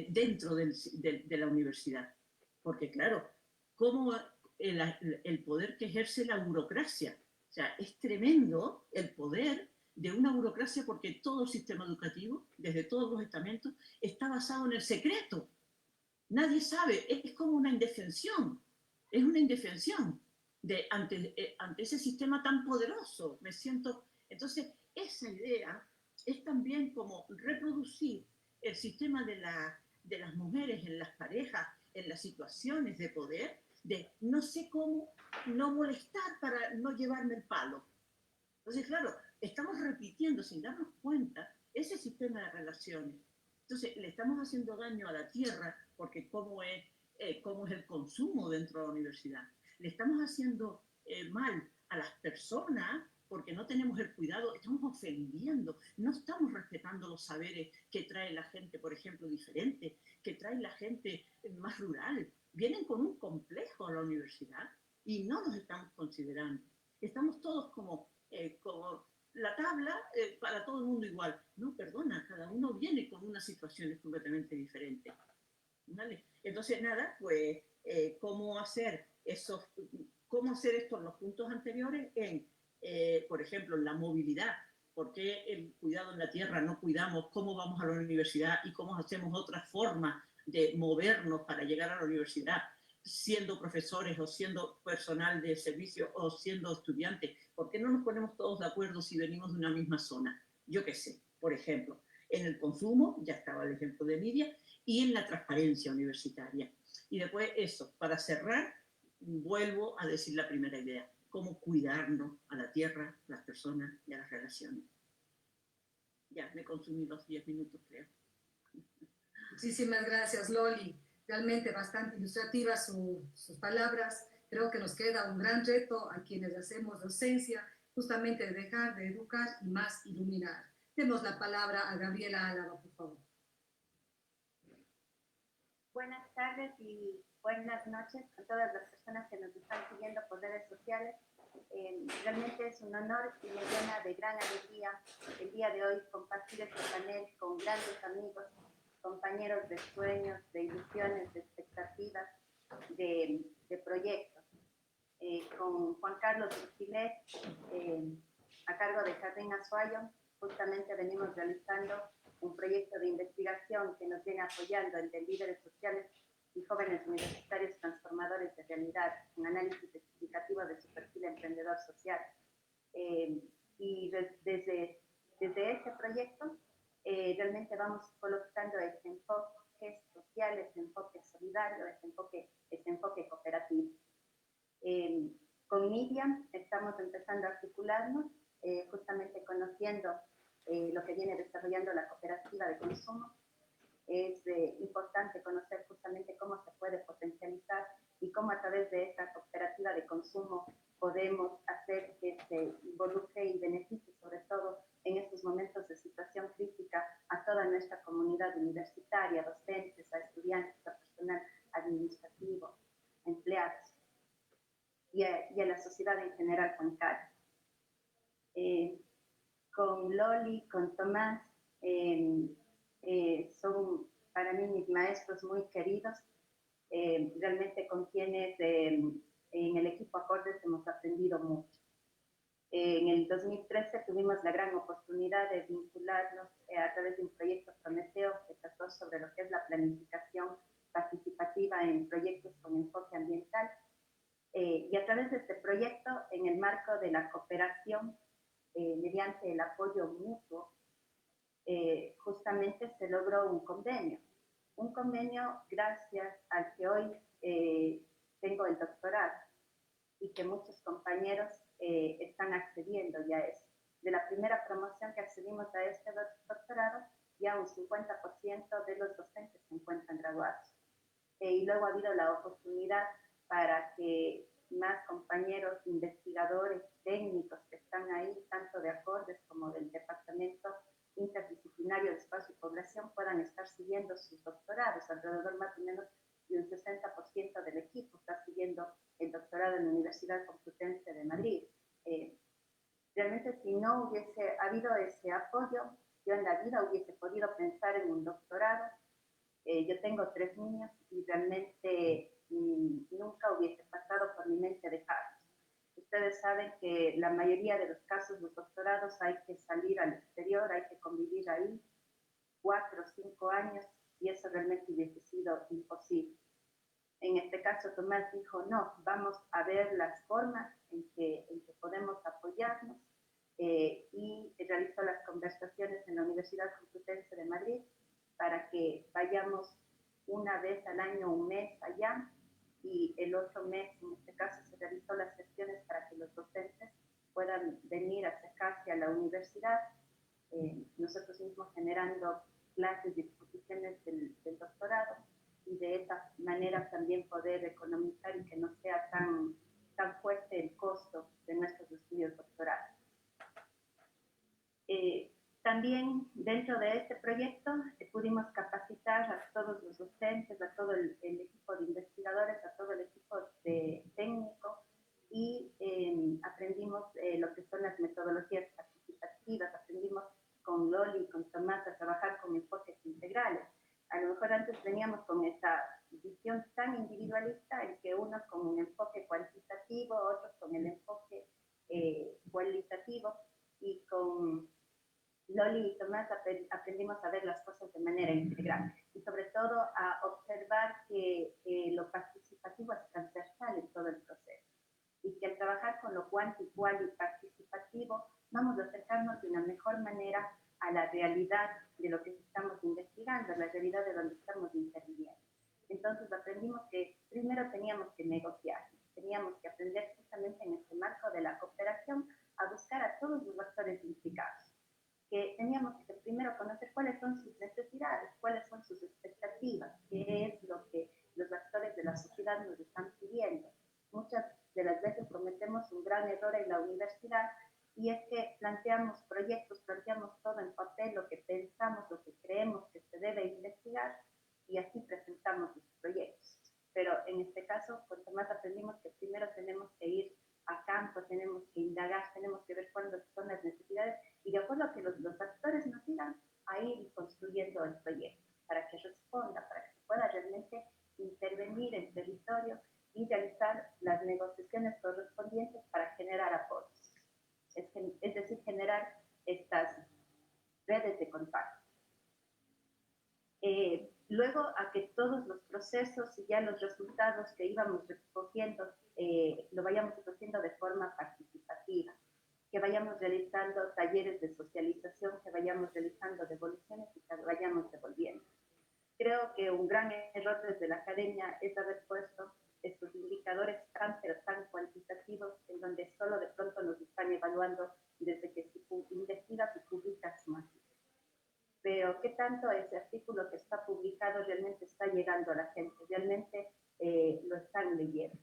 dentro de la universidad? Porque, claro, ¿cómo el poder que ejerce la burocracia? O sea, es tremendo el poder de una burocracia porque todo el sistema educativo, desde todos los estamentos, está basado en el secreto. Nadie sabe, es como una indefensión, ante ese sistema tan poderoso. Me siento, entonces, esa idea es también como reproducir el sistema de las mujeres en las parejas, en las situaciones de poder, de no sé cómo no molestar para no llevarme el palo. Entonces, claro, estamos repitiendo sin darnos cuenta ese sistema de relaciones. Entonces, le estamos haciendo daño a la tierra porque cómo es el consumo dentro de la universidad. Le estamos haciendo mal a las personas porque no tenemos el cuidado, estamos ofendiendo, no estamos respetando los saberes que trae la gente, por ejemplo, diferente, que trae la gente más rural. Vienen con un complejo a la universidad y no los estamos considerando. Estamos todos como la tabla para todo el mundo igual. No, perdona, cada uno viene con unas situaciones completamente diferentes. ¿Vale? Entonces, nada, pues, ¿cómo hacer esto en los puntos anteriores? Por ejemplo, en la movilidad. ¿Por qué el cuidado en la tierra no cuidamos cómo vamos a la universidad y cómo hacemos otras formas de movernos para llegar a la universidad, siendo profesores o siendo personal de servicio o siendo estudiantes? ¿Por qué no nos ponemos todos de acuerdo si venimos de una misma zona? Yo qué sé, por ejemplo, en el consumo, ya estaba el ejemplo de Nidia, y en la transparencia universitaria. Y después eso, para cerrar, vuelvo a decir la primera idea, cómo cuidarnos a la tierra, a las personas y a las relaciones. Ya, me consumí los 10 minutos, creo. Muchísimas gracias, Loli. Realmente bastante ilustrativas sus palabras. Creo que nos queda un gran reto a quienes hacemos docencia, justamente de dejar de educar y más iluminar. Demos la palabra a Gabriela Álava, por favor. Buenas tardes y buenas noches a todas las personas que nos están siguiendo por redes sociales. Realmente es un honor y me llena de gran alegría el día de hoy compartir este panel con grandes amigos, compañeros de sueños, de ilusiones, de expectativas, de proyectos. Con Juan Carlos Urquilet, a cargo de Jardín Azuayo, justamente venimos realizando un proyecto de investigación que nos viene apoyando el de líderes sociales y jóvenes universitarios transformadores de realidad, un análisis explicativo de su perfil emprendedor social. Y desde este proyecto realmente vamos colocando este enfoque social, este enfoque solidario, este enfoque cooperativo. Con Miriam estamos empezando a articularnos, justamente conociendo lo que viene desarrollando la cooperativa de consumo. Es importante conocer justamente cómo se puede potencializar y cómo a través de esta cooperativa de consumo podemos hacer que se involucre y beneficie sobre todo en estos momentos de situación crítica a toda nuestra comunidad universitaria. y a la sociedad en general con Cari. Con Loli, con Tomás, son para mí mis maestros muy queridos, realmente con quienes en el equipo Acordes hemos aprendido mucho. En el 2013 tuvimos la gran oportunidad de vincularnos a través de un proyecto Prometeo que trató sobre lo que es la planificación participativa en proyectos con enfoque ambiental. Y a través de este proyecto, en el marco de la cooperación, mediante el apoyo mutuo, justamente se logró un convenio gracias al que hoy tengo el doctorado y que muchos compañeros están accediendo ya a eso. De la primera promoción que accedimos a este doctorado, ya un 50% de los docentes se encuentran graduados. Y luego ha habido la oportunidad para que más compañeros investigadores técnicos que están ahí, tanto de Acordes como del Departamento Interdisciplinario de Espacio y Población, puedan estar siguiendo sus doctorados. Alrededor más o menos de un 60% del equipo está siguiendo el doctorado en la Universidad Complutense de Madrid. Realmente, si no hubiese habido ese apoyo, yo en la vida hubiese podido pensar en un doctorado. Yo tengo 3 niños y realmente nunca hubiese pasado por mi mente dejarlos. Ustedes saben que la mayoría de los casos, los doctorados, hay que salir al exterior, hay que convivir ahí 4 o 5 años, y eso realmente hubiese sido imposible. En este caso, Tomás dijo, no, vamos a ver las formas en que podemos apoyarnos, y realizó las conversaciones en la Universidad Complutense de Madrid para que vayamos una vez al año, un mes allá, y el otro mes, en este caso, se realizó las gestiones para que los docentes puedan venir a acercarse a la universidad, nosotros mismos generando clases y exposiciones del doctorado, y de esa manera también poder economizar y que no sea tan fuerte el costo de nuestros estudios doctorales. También dentro de este proyecto pudimos capacitar a todos los docentes, a todo el equipo de investigadores, a todo el equipo de técnico, y aprendimos lo que son las metodologías participativas, aprendimos con Loli y con Tomás a trabajar con enfoques integrales. A lo mejor antes veníamos con esa visión tan individualista en que unos con un enfoque cuantitativo, otros con el enfoque cualitativo, y con Loli y Tomás aprendimos a ver las cosas de manera integral y sobre todo a observar que lo participativo es transversal en todo el proceso y que al trabajar con lo cuantitario y participativo vamos a acercarnos de una mejor manera a la realidad de lo que estamos investigando, a la realidad de donde estamos interviniendo. Entonces aprendimos que primero teníamos que negociar, teníamos que aprender justamente en este marco de la cooperación a buscar a todos los actores implicados, que teníamos que primero conocer cuáles son sus necesidades, cuáles son sus expectativas, qué es lo que los actores de la sociedad nos están pidiendo. Muchas de las veces cometemos un gran error en la universidad, y es que planteamos proyectos, planteamos todo en papel, lo que pensamos, lo que creemos que se debe investigar, y así presentamos los proyectos. Pero en este caso, con Tomás aprendimos que primero tenemos que ir a campo, tenemos que indagar, tenemos que ver cuáles son las necesidades, y de acuerdo a que los actores nos digan, a ir construyendo el proyecto, para que responda, para que se pueda realmente intervenir en territorio y realizar las negociaciones correspondientes para generar apoyos. Es decir, generar estas redes de contacto. Luego a que todos los procesos y ya los resultados que íbamos recogiendo lo vayamos haciendo de forma participativa, que vayamos realizando talleres de socialización, que vayamos realizando devoluciones y que vayamos devolviendo. Creo que un gran error desde la academia es haber puesto estos indicadores tan cuantitativos, en donde solo de pronto nos están evaluando desde que se investiga, se publica su artículo. Pero ¿qué tanto ese artículo que está publicado realmente está llegando a la gente? Realmente lo están leyendo.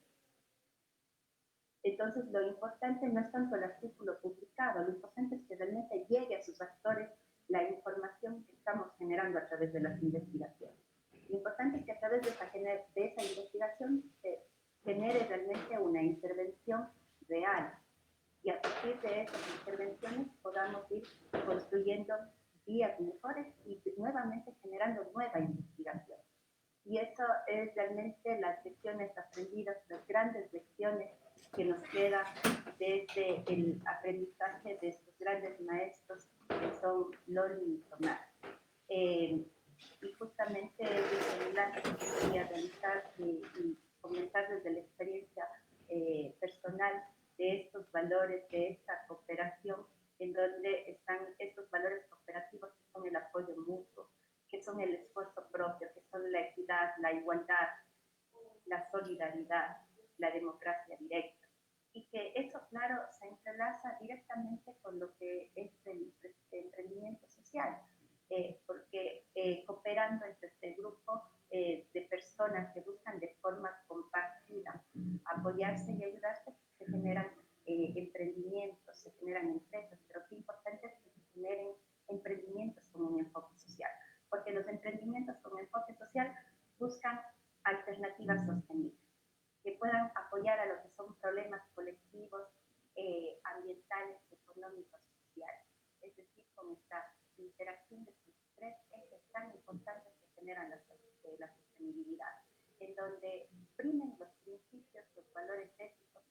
Entonces, lo importante no es tanto el artículo publicado, lo importante es que realmente llegue a sus actores la información que estamos generando a través de las investigaciones. Lo importante es que a través de esa investigación se genere realmente una intervención construyendo días mejores y nuevamente generando nueva investigación. Y eso es realmente las lecciones aprendidas, las grandes lecciones que nos queda desde el aprendizaje de estos grandes maestros que son Loli y Tomás. Y justamente el enlace que quería realizar y comentar desde la experiencia personal de estos valores, de esta cooperación, en donde están estos valores cooperativos que son el apoyo mutuo, que son el esfuerzo propio, que son la equidad, la igualdad, la solidaridad, la democracia directa. Y que eso, claro, se entrelaza directamente con lo que es el emprendimiento social, porque cooperando entre este grupo de personas que buscan de forma compartida apoyarse y ayudarse, se generan emprendimientos, se generan empresas, pero qué importante es que se generen emprendimientos con un enfoque social, porque los emprendimientos con enfoque social buscan alternativas sostenibles, que puedan apoyar a lo que son problemas colectivos, ambientales, económicos, sociales. Es decir, con esta interacción de estos tres ejes tan importantes que generan la sostenibilidad, en donde primen los principios, los valores éticos,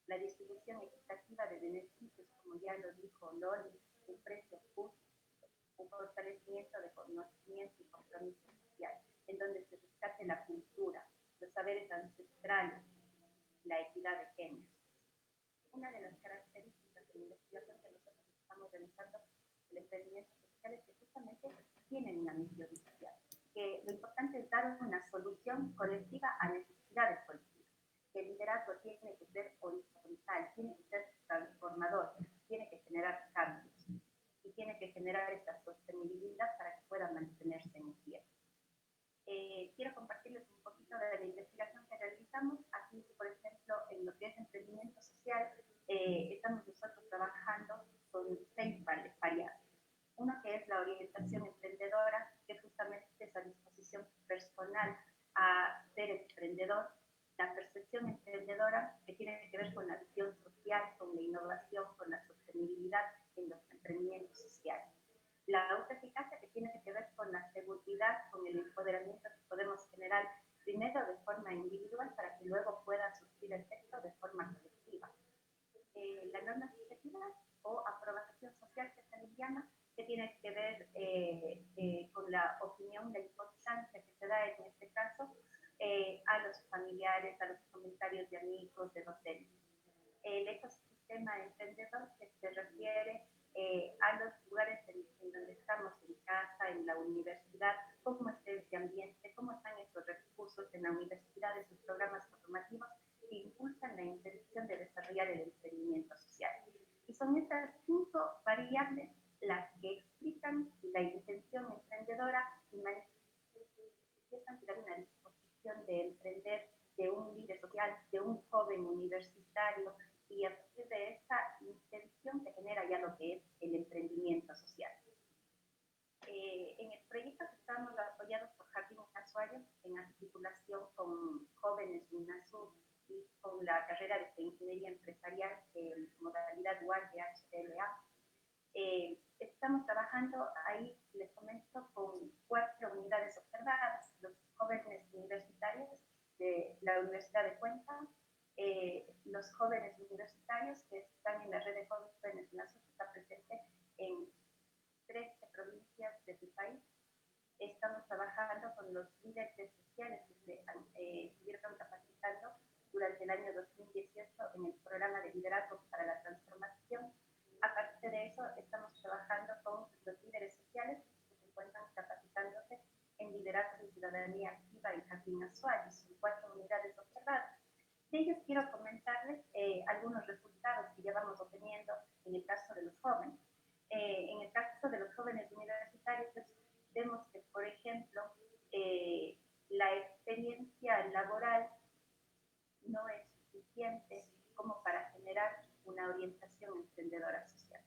la distribución equitativa de beneficios, como ya lo dijo Loli, un precio justo, un fortalecimiento de conocimiento y compromiso social, en donde se rescate la cultura, los saberes ancestrales, la equidad de género. Una de las características de la investigación que nosotros estamos realizando el emprendimiento social es que justamente tienen una misión social, que lo importante es dar una solución colectiva a necesidades colectivas, que el liderazgo tiene que ser horizontal, tiene que ser transformador, tiene que generar cambios y tiene que generar esta sostenibilidad para que pueda mantenerse en pie. Quiero compartirles un poquito de la investigación que realizamos. Aquí, por ejemplo, en lo que es emprendimiento social, estamos nosotros trabajando con 6 variables. Uno que es la orientación emprendedora, que justamente es la disposición personal a ser emprendedor. La percepción emprendedora, que tiene que ver con la visión social, con la innovación, con la sostenibilidad en los emprendimientos sociales. La autoeficacia, que tiene que ver con la seguridad, con el empoderamiento que podemos generar primero de forma individual para que luego pueda surgir efecto de forma colectiva. La norma subjetiva o aprobación social, que se les llama, que tiene que ver con la opinión, la importancia que se da en este caso a los familiares, a los comentarios de amigos, de docentes. El ecosistema emprendedor, que se refiere a los lugares en donde estamos, en casa, en la universidad, cómo está ese ambiente, cómo están esos recursos en la universidad, esos programas formativos que impulsan la intención de desarrollar el emprendimiento social. Y son estas 5 variables las que explican la intención emprendedora y manifiestan que hay una disposición de emprender de un líder social, de un joven universitario, y a partir de esa intención se genera ya lo que es el emprendimiento social. En el proyecto que estamos apoyados por Jardín Casuario, en articulación con jóvenes de UNASUR y con la carrera de Ingeniería Empresarial en modalidad UAR de HTLA, estamos trabajando ahí, les comento, con 4 unidades observadas, los jóvenes universitarios de la Universidad de Cuenca, los jóvenes universitarios que están en la red de jóvenes UNASUR, que está presente en 13 provincias de tu país. Estamos trabajando con los líderes sociales que se estuvieron capacitando durante el año 2018 en el programa de liderazgo para la transformación. Aparte de eso, estamos trabajando con los líderes sociales que se encuentran capacitándose en liderazgo y ciudadanía activa en Jardín Azuay. Son 4 unidades observadas. De ellos quiero comentarles algunos resultados que ya vamos obteniendo en el caso de los jóvenes. En el caso de los jóvenes universitarios, vemos que, por ejemplo, la experiencia laboral no es suficiente como para generar una orientación emprendedora social.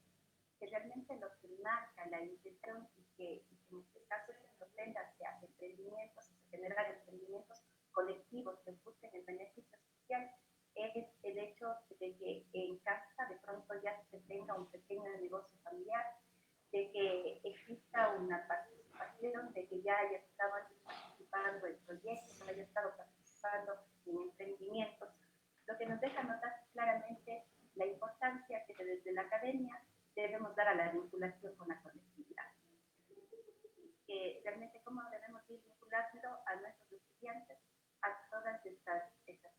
Que realmente lo que marca la intención y que en este caso se propenda hacia emprendimientos, se generar emprendimientos colectivos que busquen el beneficio social, es el hecho de que en casa de pronto ya se tenga un pequeño negocio familiar, de que emprendimientos, lo que nos deja notar claramente la importancia que desde la academia debemos dar a la vinculación con la colectividad. Realmente cómo debemos ir vinculando a nuestros estudiantes a todas estas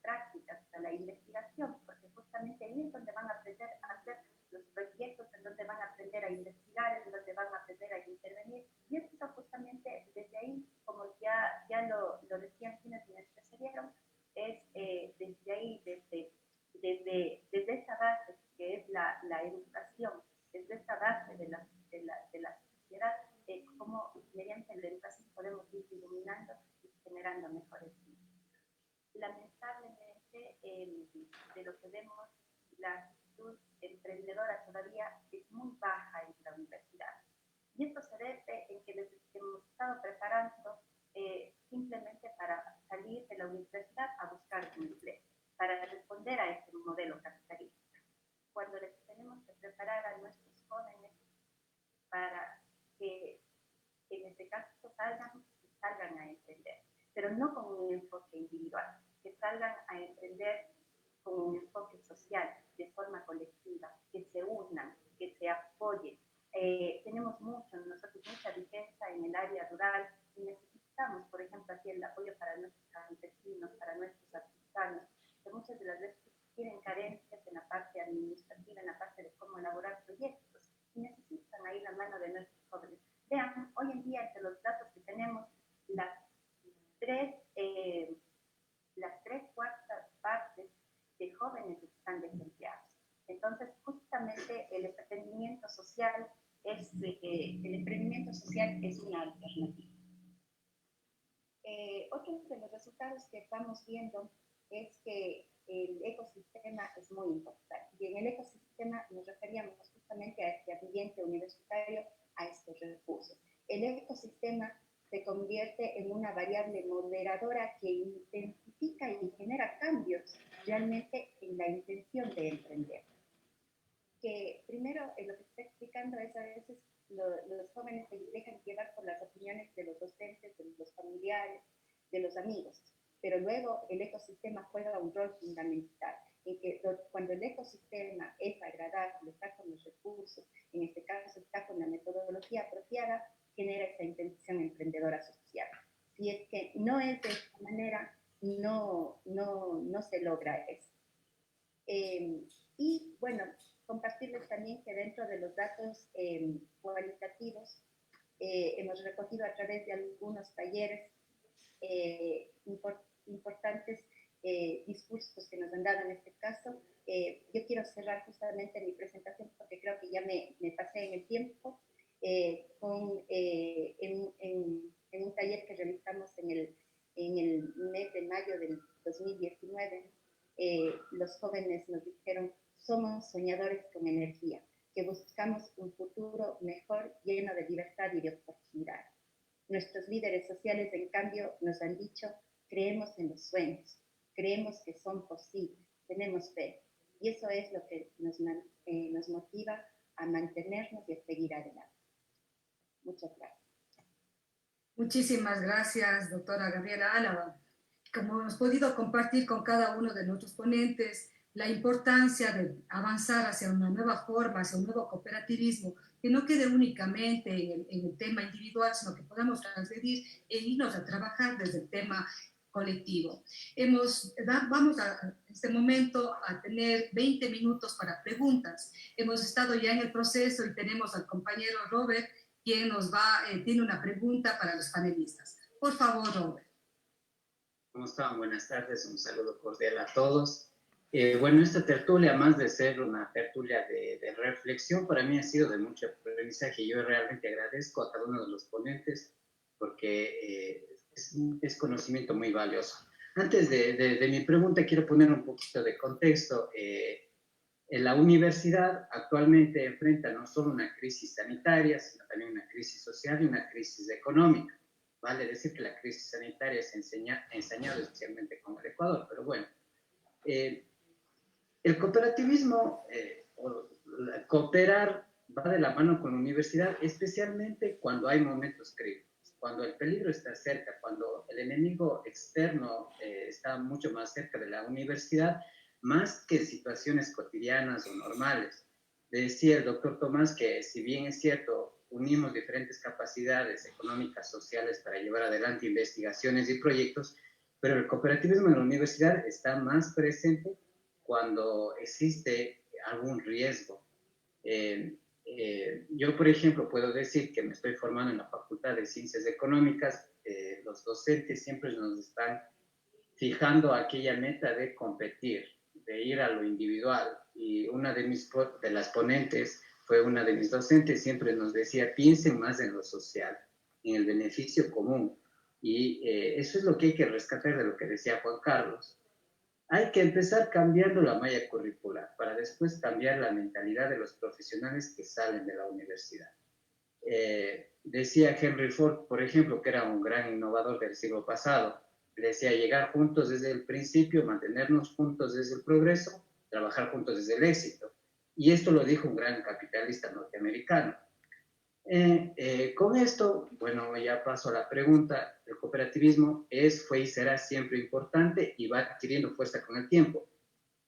prácticas, a la investigación, porque justamente ahí es donde van a aprender a hacer los proyectos, en donde van a aprender a investigar, en donde van a aprender a intervenir, y esto justamente desde ahí, como ya lo decían quienes me precedieron, es desde ahí, desde esa base que es la educación, desde esa base de la sociedad, cómo mediante la educación podemos ir iluminando y generando mejores vidas. Lamentablemente, de lo que vemos, la actitud emprendedora todavía es muy baja en la universidad. Y esto se debe en que les hemos estado preparando simplemente para salir de la universidad a buscar un empleo, para responder a este modelo capitalista. Cuando les tenemos que preparar a nuestros jóvenes para que en este caso salgan a emprender, pero no con un enfoque individual, que salgan a emprender con un enfoque social, de forma colectiva, que se unan, que se apoyen. Tenemos nosotros mucha riqueza en el área rural y necesitamos, por ejemplo, aquí el apoyo para nuestros campesinos, para nuestros artesanos, que muchas de las veces tienen carencias en la parte administrativa, en la parte de cómo elaborar proyectos, y necesitan ahí la mano de nuestros jóvenes. Vean, hoy en día, entre los datos que tenemos, las tres cuartas partes de jóvenes están desempleados. Entonces, justamente el emprendimiento social es una alternativa. Otro de los resultados que estamos viendo es que el ecosistema es muy importante. Y en el ecosistema nos referíamos justamente a este ambiente universitario, a estos recursos. El ecosistema se convierte en una variable moderadora que identifica y genera cambios realmente en la intención de emprender. Que primero, lo que está explicando es a veces los jóvenes se dejan llevar por las opiniones de los docentes, de los familiares, de los amigos, pero luego el ecosistema juega un rol fundamental, en que cuando el ecosistema es agradable, está con los recursos, en este caso está con la metodología apropiada, genera esa intención emprendedora social. Si es que no es de esta manera, no se logra eso. Y bueno, compartirles también que dentro de los datos cualitativos hemos recogido a través de algunos talleres importantes discursos que nos han dado en este caso. Yo quiero cerrar justamente mi presentación porque creo que ya me pasé en el tiempo en un taller que realizamos en el mes de mayo del 2019. Los jóvenes nos dijeron: somos soñadores con energía, que buscamos un futuro mejor lleno de libertad y de oportunidad. Nuestros líderes sociales, en cambio, nos han dicho: creemos en los sueños, creemos que son posibles, tenemos fe. Y eso es lo que nos motiva a mantenernos y a seguir adelante. Muchas gracias. Muchísimas gracias, doctora Gabriela Álava. Como hemos podido compartir con cada uno de nuestros ponentes, la importancia de avanzar hacia una nueva forma, hacia un nuevo cooperativismo, que no quede únicamente en el tema individual, sino que podamos transgredir e irnos a trabajar desde el tema colectivo. Vamos en este momento a tener 20 minutos para preguntas. Hemos estado ya en el proceso y tenemos al compañero Robert, quien tiene una pregunta para los panelistas. Por favor, Robert. ¿Cómo están? Buenas tardes, un saludo cordial a todos. Bueno, esta tertulia, más de ser una tertulia de reflexión, para mí ha sido de mucho aprendizaje. Yo realmente agradezco a cada uno de los ponentes porque es conocimiento muy valioso. Antes de mi pregunta, quiero poner un poquito de contexto. La universidad actualmente enfrenta no solo una crisis sanitaria, sino también una crisis social y una crisis económica. Vale decir que la crisis sanitaria se ha ensañado especialmente con el Ecuador, pero bueno. El cooperativismo, cooperar va de la mano con la universidad, especialmente cuando hay momentos críticos. cuando el peligro está cerca, cuando el enemigo externo está mucho más cerca de la universidad, más que situaciones cotidianas o normales. Decía el doctor Tomás que si bien es cierto, unimos diferentes capacidades económicas, sociales para llevar adelante investigaciones y proyectos, pero el cooperativismo en la universidad está más presente cuando existe algún riesgo. Yo, por ejemplo, puedo decir que me estoy formando en la Facultad de Ciencias Económicas. Los docentes siempre nos están fijando aquella meta de competir, de ir a lo individual. Y una de las ponentes fue una de mis docentes, siempre nos decía, piensen más en lo social, en el beneficio común. Y eso es lo que hay que rescatar de lo que decía Juan Carlos. Hay que empezar cambiando la malla curricular para después cambiar la mentalidad de los profesionales que salen de la universidad. Decía Henry Ford, por ejemplo, que era un gran innovador del siglo pasado, decía llegar juntos desde el principio, mantenernos juntos desde el progreso, trabajar juntos desde el éxito. Y esto lo dijo un gran capitalista norteamericano. Con esto, bueno, ya paso a la pregunta. El cooperativismo fue y será siempre importante y va adquiriendo fuerza con el tiempo.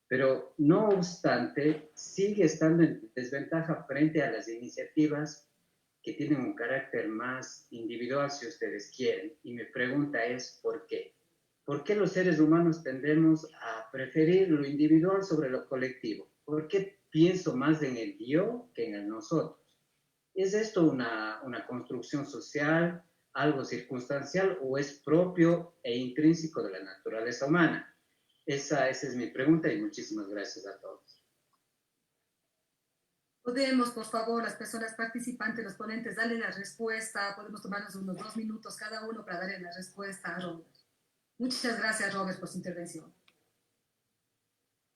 Pero no obstante, sigue estando en desventaja frente a las iniciativas que tienen un carácter más individual, si ustedes quieren. Y mi pregunta es, ¿por qué? ¿Por qué los seres humanos tendemos a preferir lo individual sobre lo colectivo? ¿Por qué pienso más en el yo que en el nosotros? ¿Es esto una construcción social, algo circunstancial o es propio e intrínseco de la naturaleza humana? Esa es mi pregunta y muchísimas gracias a todos. Podemos, por favor, las personas participantes, los ponentes, darle la respuesta. Podemos tomarnos unos 2 minutos cada uno para darle la respuesta a Robert. Muchas gracias, Robert, por su intervención.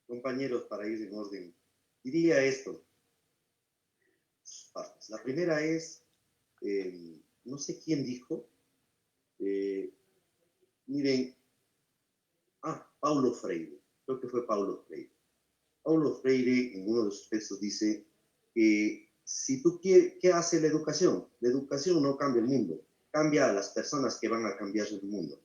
Compañeros, para ir en orden, diría esto. La primera es, no sé quién dijo, miren, Paulo Freire, creo que fue Paulo Freire. Paulo Freire en uno de sus textos dice que si tú quieres, ¿qué hace la educación? La educación no cambia el mundo, cambia a las personas que van a cambiar el mundo.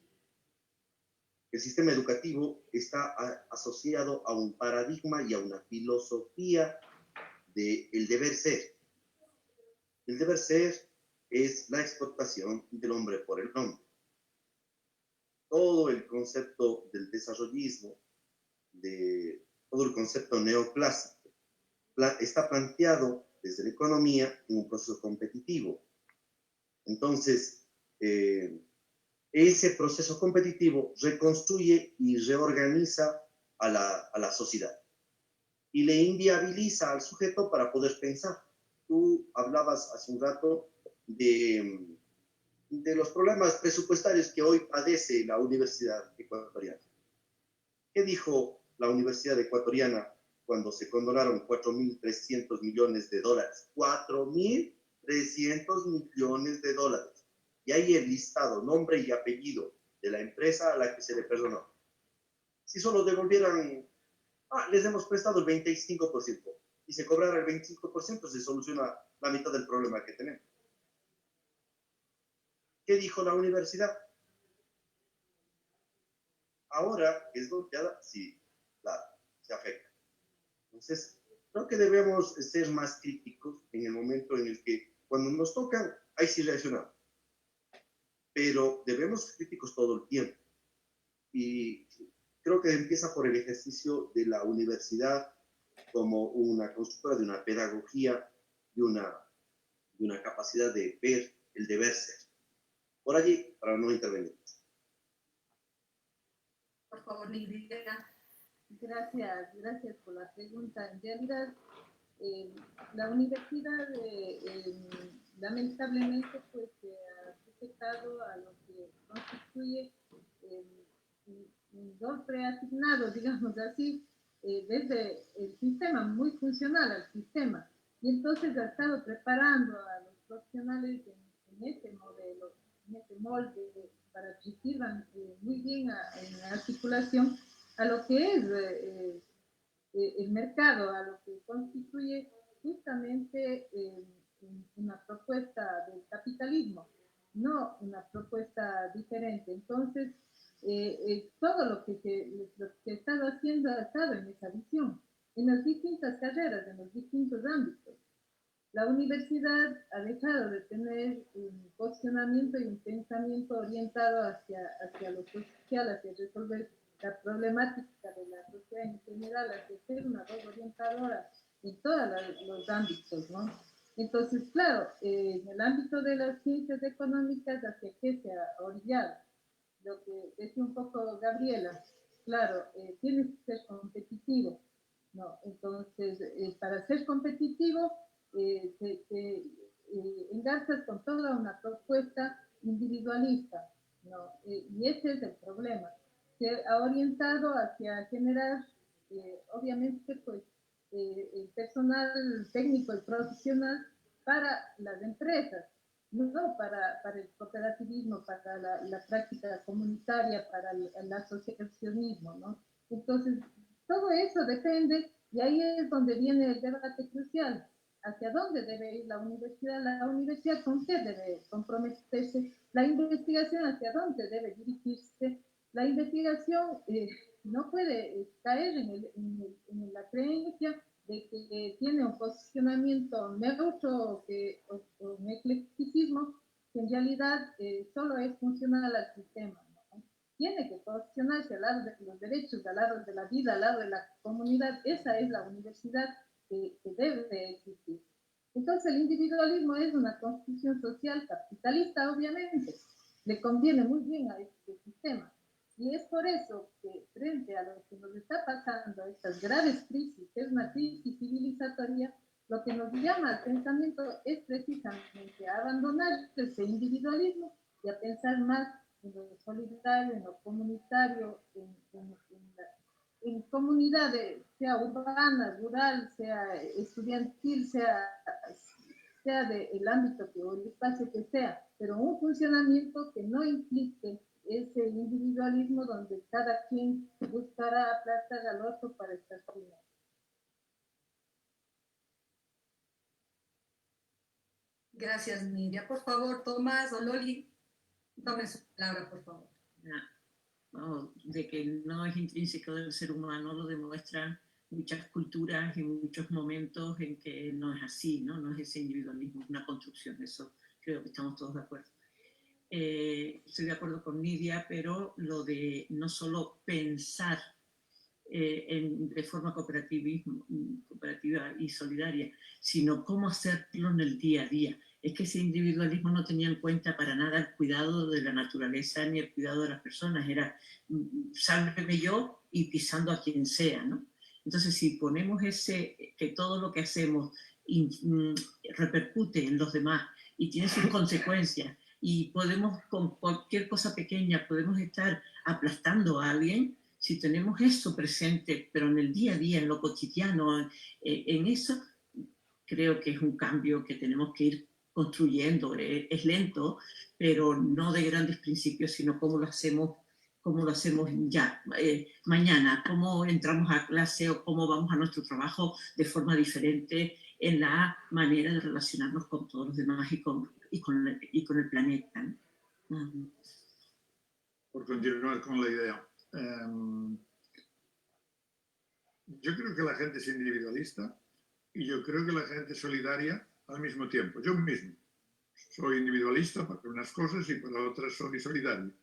El sistema educativo está asociado a un paradigma y a una filosofía del deber ser. El deber ser es la explotación del hombre por el hombre. Todo el concepto del desarrollismo, todo el concepto neoclásico, está planteado desde la economía en un proceso competitivo. Entonces, ese proceso competitivo reconstruye y reorganiza a la sociedad y le inviabiliza al sujeto para poder pensar. Tú hablabas hace un rato de los problemas presupuestarios que hoy padece la Universidad Ecuatoriana. ¿Qué dijo la Universidad Ecuatoriana cuando se condonaron 4.300 millones de dólares? 4.300 millones de dólares. Y ahí el listado, nombre y apellido de la empresa a la que se le perdonó. Si solo devolvieran, les hemos prestado el 25%, y se cobrara el 25%, se soluciona la mitad del problema que tenemos. ¿Qué dijo la universidad? Ahora es golpeada, sí, claro, se afecta. Entonces, creo que debemos ser más críticos en el momento en el que, cuando nos tocan, ahí sí reaccionamos. Pero debemos ser críticos todo el tiempo. Y creo que empieza por el ejercicio de la universidad como una constructora de una pedagogía y una capacidad de ver el deber ser. Por allí, para no intervenir. Por favor, Lidia. Gracias por la pregunta. En realidad, la universidad lamentablemente pues ha sujetado a lo que constituye un rol preasignado, digamos así, desde el sistema, muy funcional al sistema. Y entonces ha estado preparando a los profesionales en este modelo, en este molde, para que sirvan muy bien en articulación a lo que es el mercado, a lo que constituye justamente una propuesta del capitalismo. no una propuesta diferente. Entonces, todo lo que he estado haciendo ha estado en esa visión, en las distintas carreras, en los distintos ámbitos. La universidad ha dejado de tener un posicionamiento y un pensamiento orientado hacia lo social, hacia resolver la problemática de la sociedad en general, hacia ser una voz orientadora en todos los ámbitos, ¿no? Entonces, claro, en el ámbito de las ciencias económicas, ¿hacia qué se ha orillado? Lo que decía un poco Gabriela, claro, tienes que ser competitivo, ¿no? Entonces, para ser competitivo, te engarzas con toda una propuesta individualista, ¿no? Y ese es el problema. Se ha orientado hacia generar, obviamente, pues, el personal técnico y profesional para las empresas, no para el cooperativismo, para la práctica comunitaria, para el asociacionismo, ¿no? Entonces, todo eso depende, y ahí es donde viene el debate crucial. ¿Hacia dónde debe ir la universidad? ¿La universidad con qué debe comprometerse? ¿La investigación hacia dónde debe dirigirse? La investigación no puede caer en la creencia de que tiene un posicionamiento neutro o un eclecticismo que en realidad solo es funcional al sistema, ¿no? Tiene que posicionarse al lado de los derechos, al lado de la vida, al lado de la comunidad. Esa es la universidad que debe de existir. Entonces el individualismo es una construcción social capitalista, obviamente. Le conviene muy bien a este sistema. Y es por eso que frente a lo que nos está pasando, estas graves crisis, que es una crisis civilizatoria, lo que nos llama al pensamiento es precisamente a abandonar ese individualismo y a pensar más en lo solidario, en lo comunitario, en comunidades, sea urbana, rural, sea estudiantil, sea del ámbito o el espacio que sea, pero un funcionamiento que no implique ese individualismo donde cada quien buscará aplastar al otro para estar primero. Gracias, Nidia. Por favor, Tomás o Loli, tome su palabra, por favor. No, de que no es intrínseco del ser humano lo demuestran muchas culturas y muchos momentos en que no es así, ¿no? No es ese individualismo, es una construcción, eso creo que estamos todos de acuerdo. Estoy de acuerdo con Nidia, pero lo de no solo pensar de forma cooperativa y solidaria, sino cómo hacerlo en el día a día. Es que ese individualismo no tenía en cuenta para nada el cuidado de la naturaleza ni el cuidado de las personas, era sálveme yo y pisando a quien sea, ¿no? Entonces, si ponemos que todo lo que hacemos repercute en los demás y tiene sus consecuencias, y podemos, con cualquier cosa pequeña, podemos estar aplastando a alguien, si tenemos eso presente, pero en el día a día, en lo cotidiano, en eso, creo que es un cambio que tenemos que ir construyendo. Es lento, pero no de grandes principios, sino cómo lo hacemos ya, mañana, cómo entramos a clase o cómo vamos a nuestro trabajo de forma diferente en la manera de relacionarnos con todos los demás y con el planeta, ¿no? Por continuar con la idea. Yo creo que la gente es individualista y yo creo que la gente es solidaria al mismo tiempo. Yo mismo soy individualista para unas cosas y para otras soy solidario.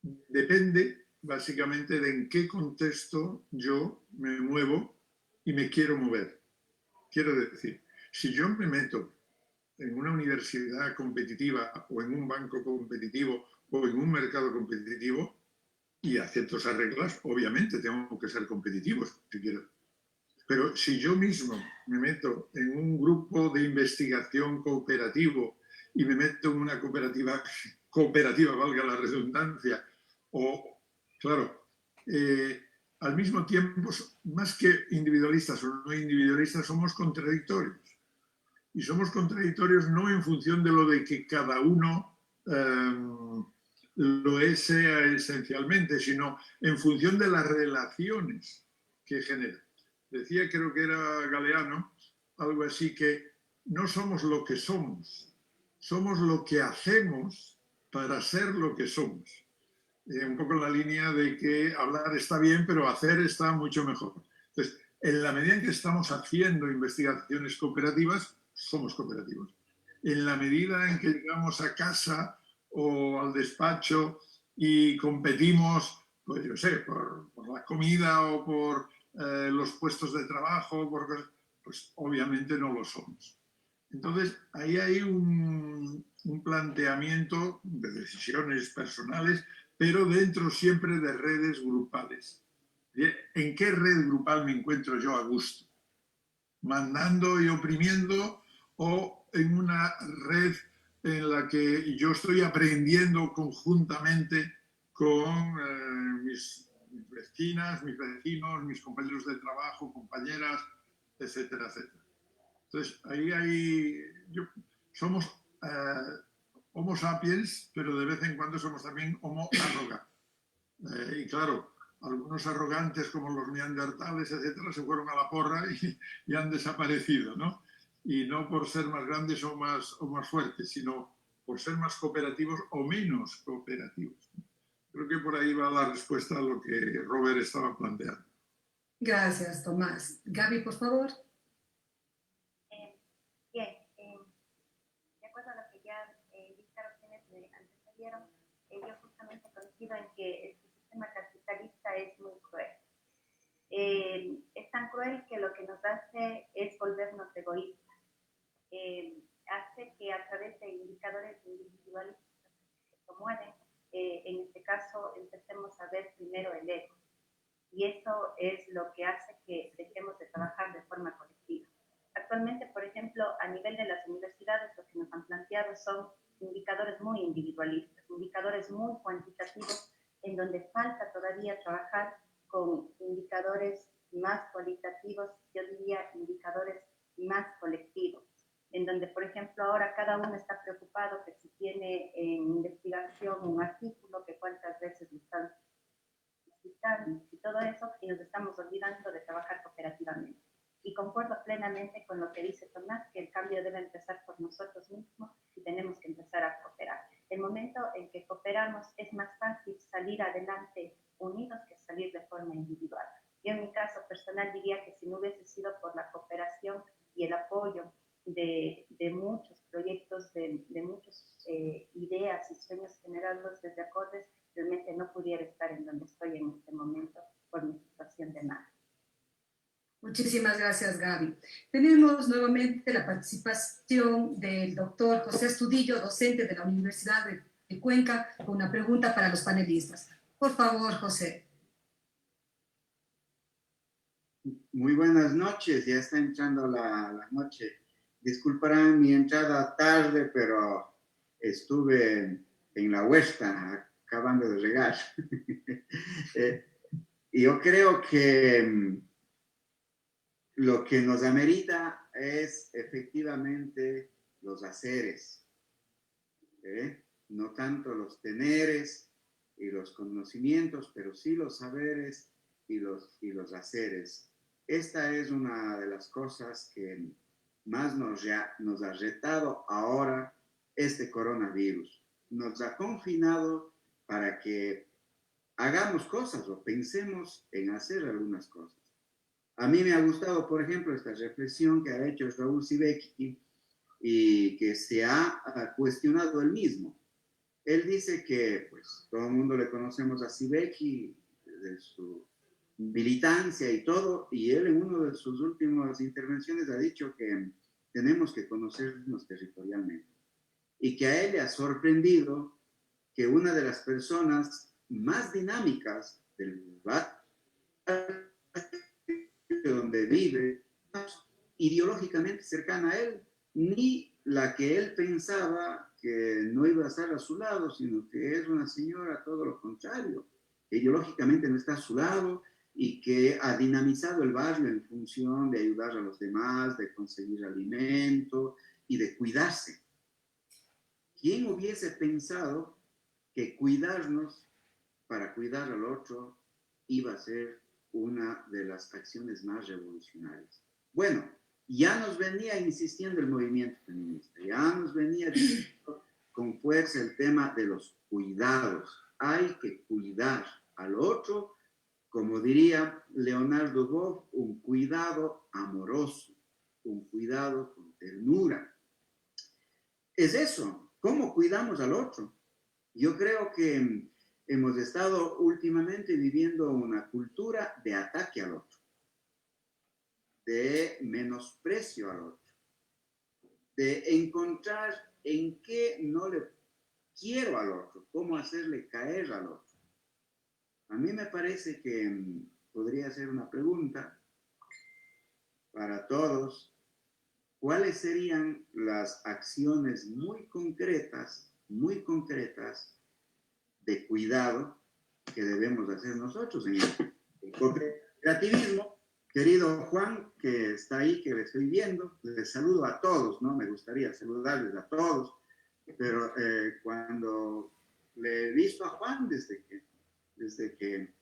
Depende básicamente de en qué contexto yo me muevo y me quiero mover. Quiero decir, si yo me meto en una universidad competitiva o en un banco competitivo o en un mercado competitivo y acepto esas reglas, obviamente tengo que ser competitivos si quiero. Pero si yo mismo me meto en un grupo de investigación cooperativo y me meto en una cooperativa, valga la redundancia, o, claro, al mismo tiempo, más que individualistas o no individualistas, somos contradictorios. Y somos contradictorios no en función de lo de que cada uno lo sea esencialmente, sino en función de las relaciones que genera. Decía, creo que era Galeano, algo así, que no somos lo que somos lo que hacemos para ser lo que somos. Un poco en la línea de que hablar está bien, pero hacer está mucho mejor. Entonces, en la medida en que estamos haciendo investigaciones cooperativas, somos cooperativos. En la medida en que llegamos a casa o al despacho y competimos, pues yo sé, por la comida o por los puestos de trabajo, pues obviamente no lo somos. Entonces, ahí hay un planteamiento de decisiones personales, pero dentro siempre de redes grupales. ¿En qué red grupal me encuentro yo a gusto? ¿Mandando y oprimiendo o en una red en la que yo estoy aprendiendo conjuntamente con mis vecinas, mis vecinos, mis compañeros de trabajo, compañeras, etcétera, etcétera? Entonces, somos Homo sapiens, pero de vez en cuando somos también Homo arrogante. Y claro, algunos arrogantes como los neandertales, etcétera, se fueron a la porra y han desaparecido, ¿no? Y no por ser más grandes o más fuertes, sino por ser más cooperativos o menos cooperativos. Creo que por ahí va la respuesta a lo que Robert estaba planteando. Gracias, Tomás. Gaby, por favor. Bien, de acuerdo a lo que ya indicaron quienes me antecedieron, yo justamente coincido en que este sistema capitalista es muy cruel. Es tan cruel que lo que nos hace es volvernos egoístas. Hace que a través de indicadores individualistas que se promueven, en este caso empecemos a ver primero el ego. Y eso es lo que hace que dejemos de trabajar de forma colectiva. Actualmente, por ejemplo, a nivel de las universidades, lo que nos han planteado son indicadores muy individualistas, indicadores muy cuantitativos, en donde falta todavía trabajar con indicadores más cualitativos, yo diría indicadores más colectivos, en donde, por ejemplo, ahora cada uno está preocupado que si tiene en investigación un artículo, que cuántas veces lo están visitando y todo eso, y nos estamos olvidando de trabajar cooperativamente. Y concuerdo plenamente con lo que dice Tomás, que el cambio debe empezar por nosotros mismos y tenemos que empezar a cooperar. El momento en que cooperamos es más fácil salir adelante unidos que salir de forma individual. Yo en mi caso personal diría que si no hubiese sido por la cooperación y el apoyo de muchos proyectos, de muchas ideas y sueños generados desde Acordes, realmente no pudiera estar en donde estoy en este momento por mi situación de madre. Muchísimas gracias, Gaby. Tenemos nuevamente la participación del doctor José Astudillo, docente de la Universidad de Cuenca, con una pregunta para los panelistas. Por favor, José. Muy buenas noches, ya está entrando la noche. Disculparán mi entrada tarde, pero estuve en la huerta acabando de regar. Yo creo que lo que nos amerita es efectivamente los haceres, no tanto los teneres y los conocimientos, pero sí los saberes y los haceres. Esta es una de las cosas que más nos ha retado ahora este coronavirus. Nos ha confinado para que hagamos cosas o pensemos en hacer algunas cosas. A mí me ha gustado, por ejemplo, esta reflexión que ha hecho Raúl Sibeki y que se ha cuestionado él mismo. Él dice que, pues, todo el mundo le conocemos a Sibeki, de su militancia y todo, y él en una de sus últimas intervenciones ha dicho que tenemos que conocernos territorialmente y que a él le ha sorprendido que una de las personas más dinámicas del barrio donde vive, ideológicamente cercana a él, ni la que él pensaba que no iba a estar a su lado, sino que es una señora todo lo contrario, que ideológicamente no está a su lado y que ha dinamizado el barrio en función de ayudar a los demás, de conseguir alimento y de cuidarse. ¿Quién hubiese pensado que cuidarnos para cuidar al otro iba a ser una de las acciones más revolucionarias? Bueno, ya nos venía insistiendo el movimiento feminista, ya nos venía diciendo con fuerza el tema de los cuidados. Hay que cuidar al otro, como diría Leonardo Boff, un cuidado amoroso, un cuidado con ternura. Es eso, ¿cómo cuidamos al otro? Yo creo que hemos estado últimamente viviendo una cultura de ataque al otro, de menosprecio al otro, de encontrar en qué no le quiero al otro, cómo hacerle caer al otro. A mí me parece que podría ser una pregunta para todos. ¿Cuáles serían las acciones muy concretas de cuidado que debemos hacer nosotros en el cooperativismo? Querido Juan, que está ahí, que le estoy viendo, les saludo a todos, ¿no? Me gustaría saludarles a todos, pero cuando le he visto a Juan desde que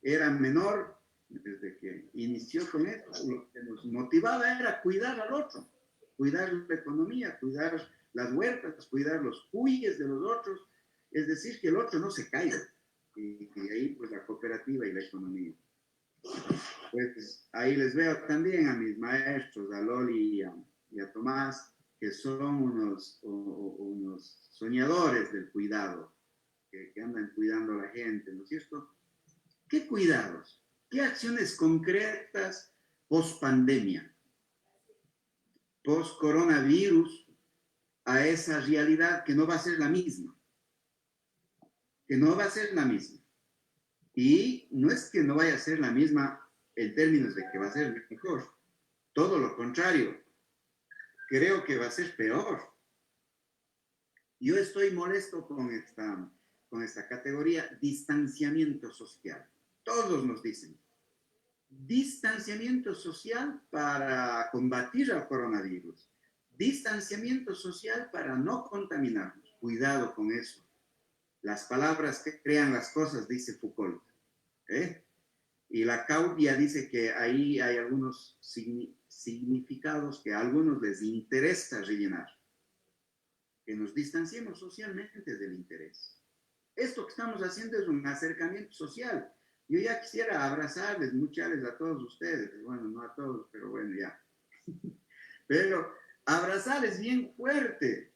era menor, desde que inició con esto, lo que nos motivaba era cuidar al otro, cuidar la economía, cuidar las huertas, cuidar los cuyes de los otros, es decir, que el otro no se caiga. Y ahí pues la cooperativa y la economía. Pues ahí les veo también a mis maestros, a Loli y a Tomás, que son unos soñadores del cuidado, que andan cuidando a la gente, ¿no es cierto? ¿Qué cuidados? ¿Qué acciones concretas post pandemia, post coronavirus, a esa realidad que no va a ser la misma? Que no va a ser la misma. Y no es que no vaya a ser la misma en términos de que va a ser mejor. Todo lo contrario. Creo que va a ser peor. Yo estoy molesto con esta categoría, distanciamiento social. Todos nos dicen, distanciamiento social para combatir al coronavirus, distanciamiento social para no contaminarnos. Cuidado con eso. Las palabras que crean las cosas, dice Foucault. Y la Caudia dice que ahí hay algunos significados que a algunos les interesa rellenar. Que nos distanciemos socialmente del interés. Esto que estamos haciendo es un acercamiento social. Yo ya quisiera abrazarles, mucharles a todos ustedes. Bueno, no a todos, pero bueno, ya. Pero abrazarles bien fuerte.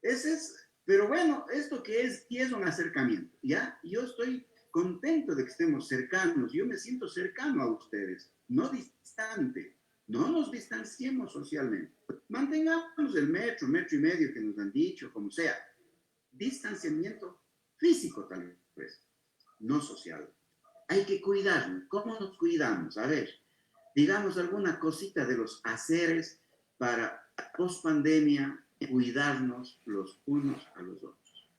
Ese es, pero bueno, esto que es un acercamiento, ¿ya? Yo estoy contento de que estemos cercanos. Yo me siento cercano a ustedes, no distante. No nos distanciemos socialmente. Mantengamos el metro y medio que nos han dicho, como sea. Distanciamiento físico tal vez, no social. Hay que cuidarnos. ¿Cómo nos cuidamos? A ver, digamos alguna cosita de los haceres para post pandemia cuidarnos los unos a los otros.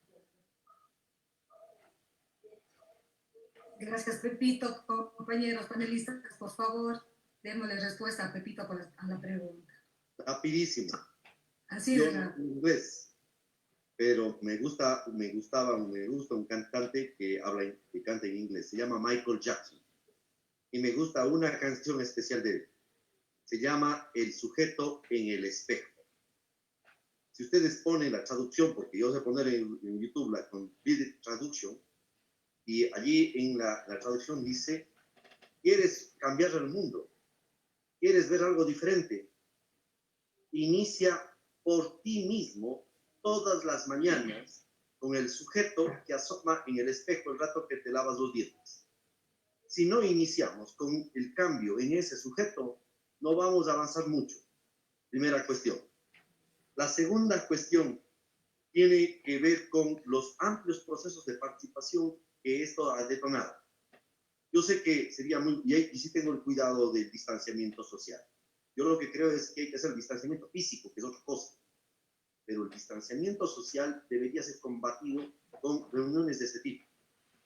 Gracias, Pepito. Compañeros panelistas, por favor, démosle respuesta a Pepito a la pregunta. Rapidísimo. Así Yo es. no hablo inglés, pero me gusta un cantante que canta en inglés. Se llama Michael Jackson. Y me gusta una canción especial de él. Se llama El sujeto en el espejo. Si ustedes ponen la traducción, porque yo sé poner en YouTube la complete traduction, y allí en la traducción dice, ¿quieres cambiar el mundo? ¿Quieres ver algo diferente? Inicia por ti mismo todas las mañanas con el sujeto que asoma en el espejo el rato que te lavas los dientes. Si no iniciamos con el cambio en ese sujeto, no vamos a avanzar mucho. Primera cuestión. La segunda cuestión tiene que ver con los amplios procesos de participación que esto ha detonado. Yo sé que sería y sí tengo el cuidado del distanciamiento social. Yo lo que creo es que hay que hacer distanciamiento físico, que es otra cosa. Pero el distanciamiento social debería ser combatido con reuniones de este tipo.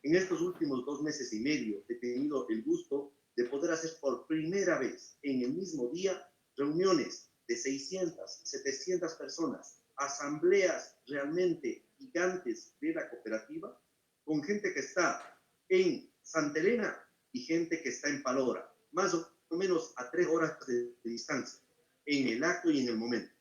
En estos últimos 2 meses y medio he tenido el gusto de poder hacer por primera vez en el mismo día reuniones de 600, 700 personas, asambleas realmente gigantes de la cooperativa, con gente que está en Santa Elena y gente que está en Palora, más o menos a 3 horas de distancia, en el acto y en el momento.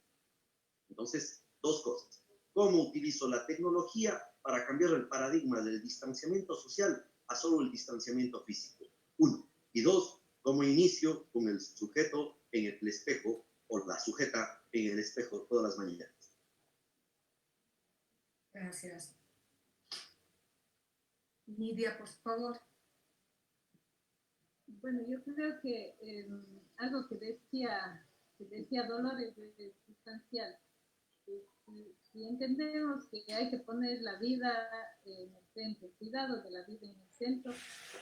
Entonces, 2 cosas. cómo utilizo la tecnología para cambiar el paradigma del distanciamiento social a solo el distanciamiento físico. Uno. Y dos, cómo inicio con el sujeto en el espejo o la sujeta en el espejo todas las mañanas. Gracias. Nidia, por favor. Bueno, yo creo que algo que decía Dolores es sustancial. Si entendemos que hay que poner la vida en el centro, el cuidado de la vida en el centro,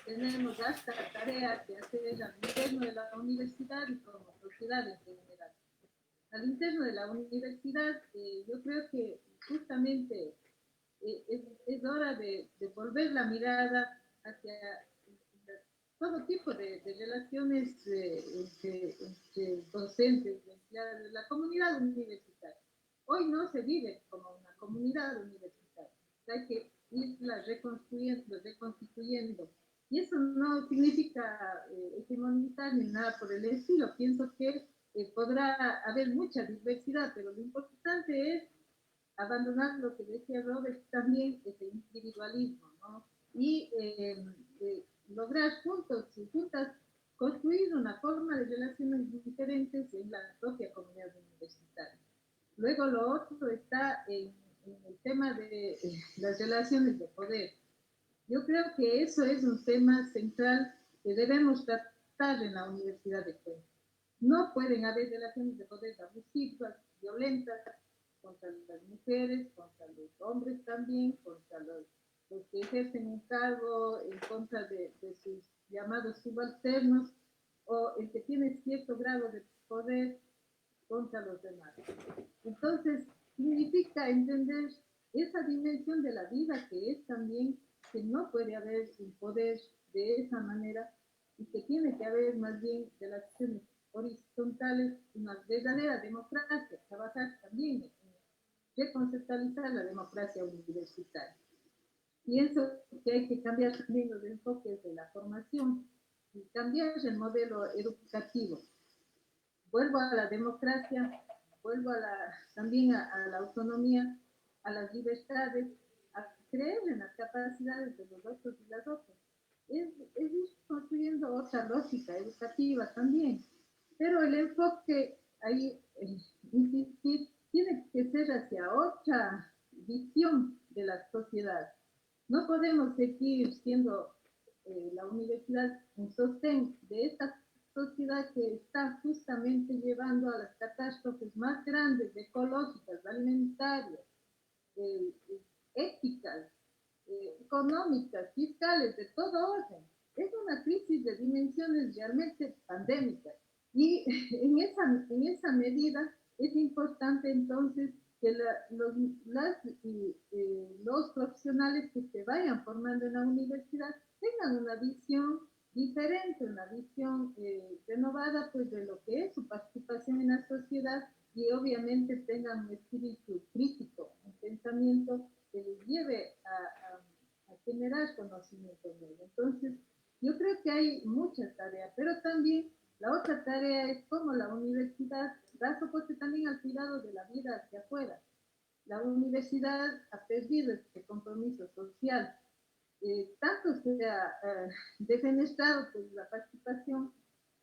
tenemos hasta tarea que hacer al interno de la universidad y como sociedad en general. Al interno de la universidad, yo creo que justamente es hora de volver la mirada hacia todo tipo de relaciones entre docentes, de la comunidad universitaria. Hoy no se vive como una comunidad universitaria. Hay que irla reconstruyendo, reconstituyendo. Y eso no significa hegemonizar ni nada por el estilo. Pienso que podrá haber mucha diversidad, pero lo importante es abandonar lo que decía Robert también, ese individualismo, ¿no? Y lograr juntos y juntas construir una forma de relaciones diferentes en la propia comunidad universitaria. Luego lo otro está en el tema de las relaciones de poder. Yo creo que eso es un tema central que debemos tratar en la Universidad de Cuenca. No pueden haber relaciones de poder abusivas, violentas, contra las mujeres, contra los hombres también, contra los que ejercen un cargo, en contra de sus llamados subalternos, o el que tiene cierto grado de poder contra los demás. Entonces, significa entender esa dimensión de la vida que es también que no puede haber un poder de esa manera y que tiene que haber más bien relaciones horizontales, una verdadera democracia, trabajar también en reconceptualizar la democracia universitaria. Pienso que hay que cambiar también los enfoques de la formación y cambiar el modelo educativo. Vuelvo a la democracia, vuelvo también a la autonomía, a las libertades, a creer en las capacidades de los otros y las otras. Es ir construyendo otra lógica educativa también. Pero el enfoque ahí, insistir, tiene que ser hacia otra visión de la sociedad. No podemos seguir siendo la universidad un sostén de esta sociedad que está justamente llevando a las catástrofes más grandes, ecológicas, alimentarias, éticas, económicas, fiscales, de todo orden. Es una crisis de dimensiones realmente pandémicas. Y en esa medida es importante entonces que los profesionales que se vayan formando en la universidad tengan una visión diferente, una visión renovada pues, de lo que es su participación en la sociedad y obviamente tengan un espíritu crítico, un pensamiento que les lleve a generar conocimiento nuevo. Entonces, yo creo que hay muchas tareas, pero también la otra tarea es cómo la universidad da soporte también al cuidado de la vida hacia afuera. La universidad ha perdido este compromiso social. Tanto se ha defenestrado pues, la participación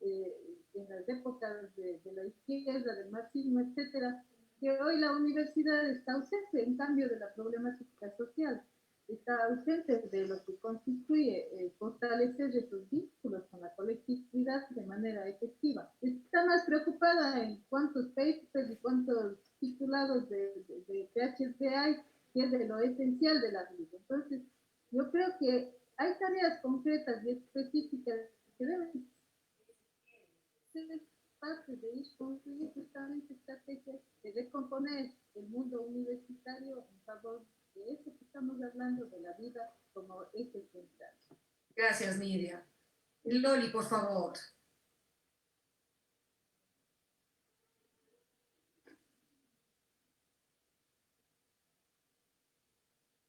en las épocas de la izquierda, del marxismo, etcétera, que hoy la universidad está ausente, en cambio, de la problemática social. Está ausente de lo que constituye fortalecer esos vínculos con la colectividad de manera efectiva. Está más preocupada en cuántos papers y cuántos titulados de PhD hay, que es de lo esencial de la vida. Entonces, yo creo que hay tareas concretas y específicas que deben ser parte de ir construir justamente estrategias de recomponer el mundo universitario en favor de eso que estamos hablando de la vida como eje central. Gracias, Nidia. Loli, por favor.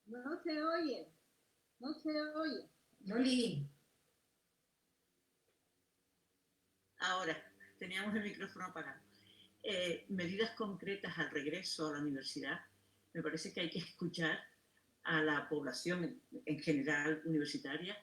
No se oye, no se oye. Loli. Ahora, teníamos el micrófono apagado. Medidas concretas al regreso a la universidad. me parece que hay que escuchar a la población en general universitaria,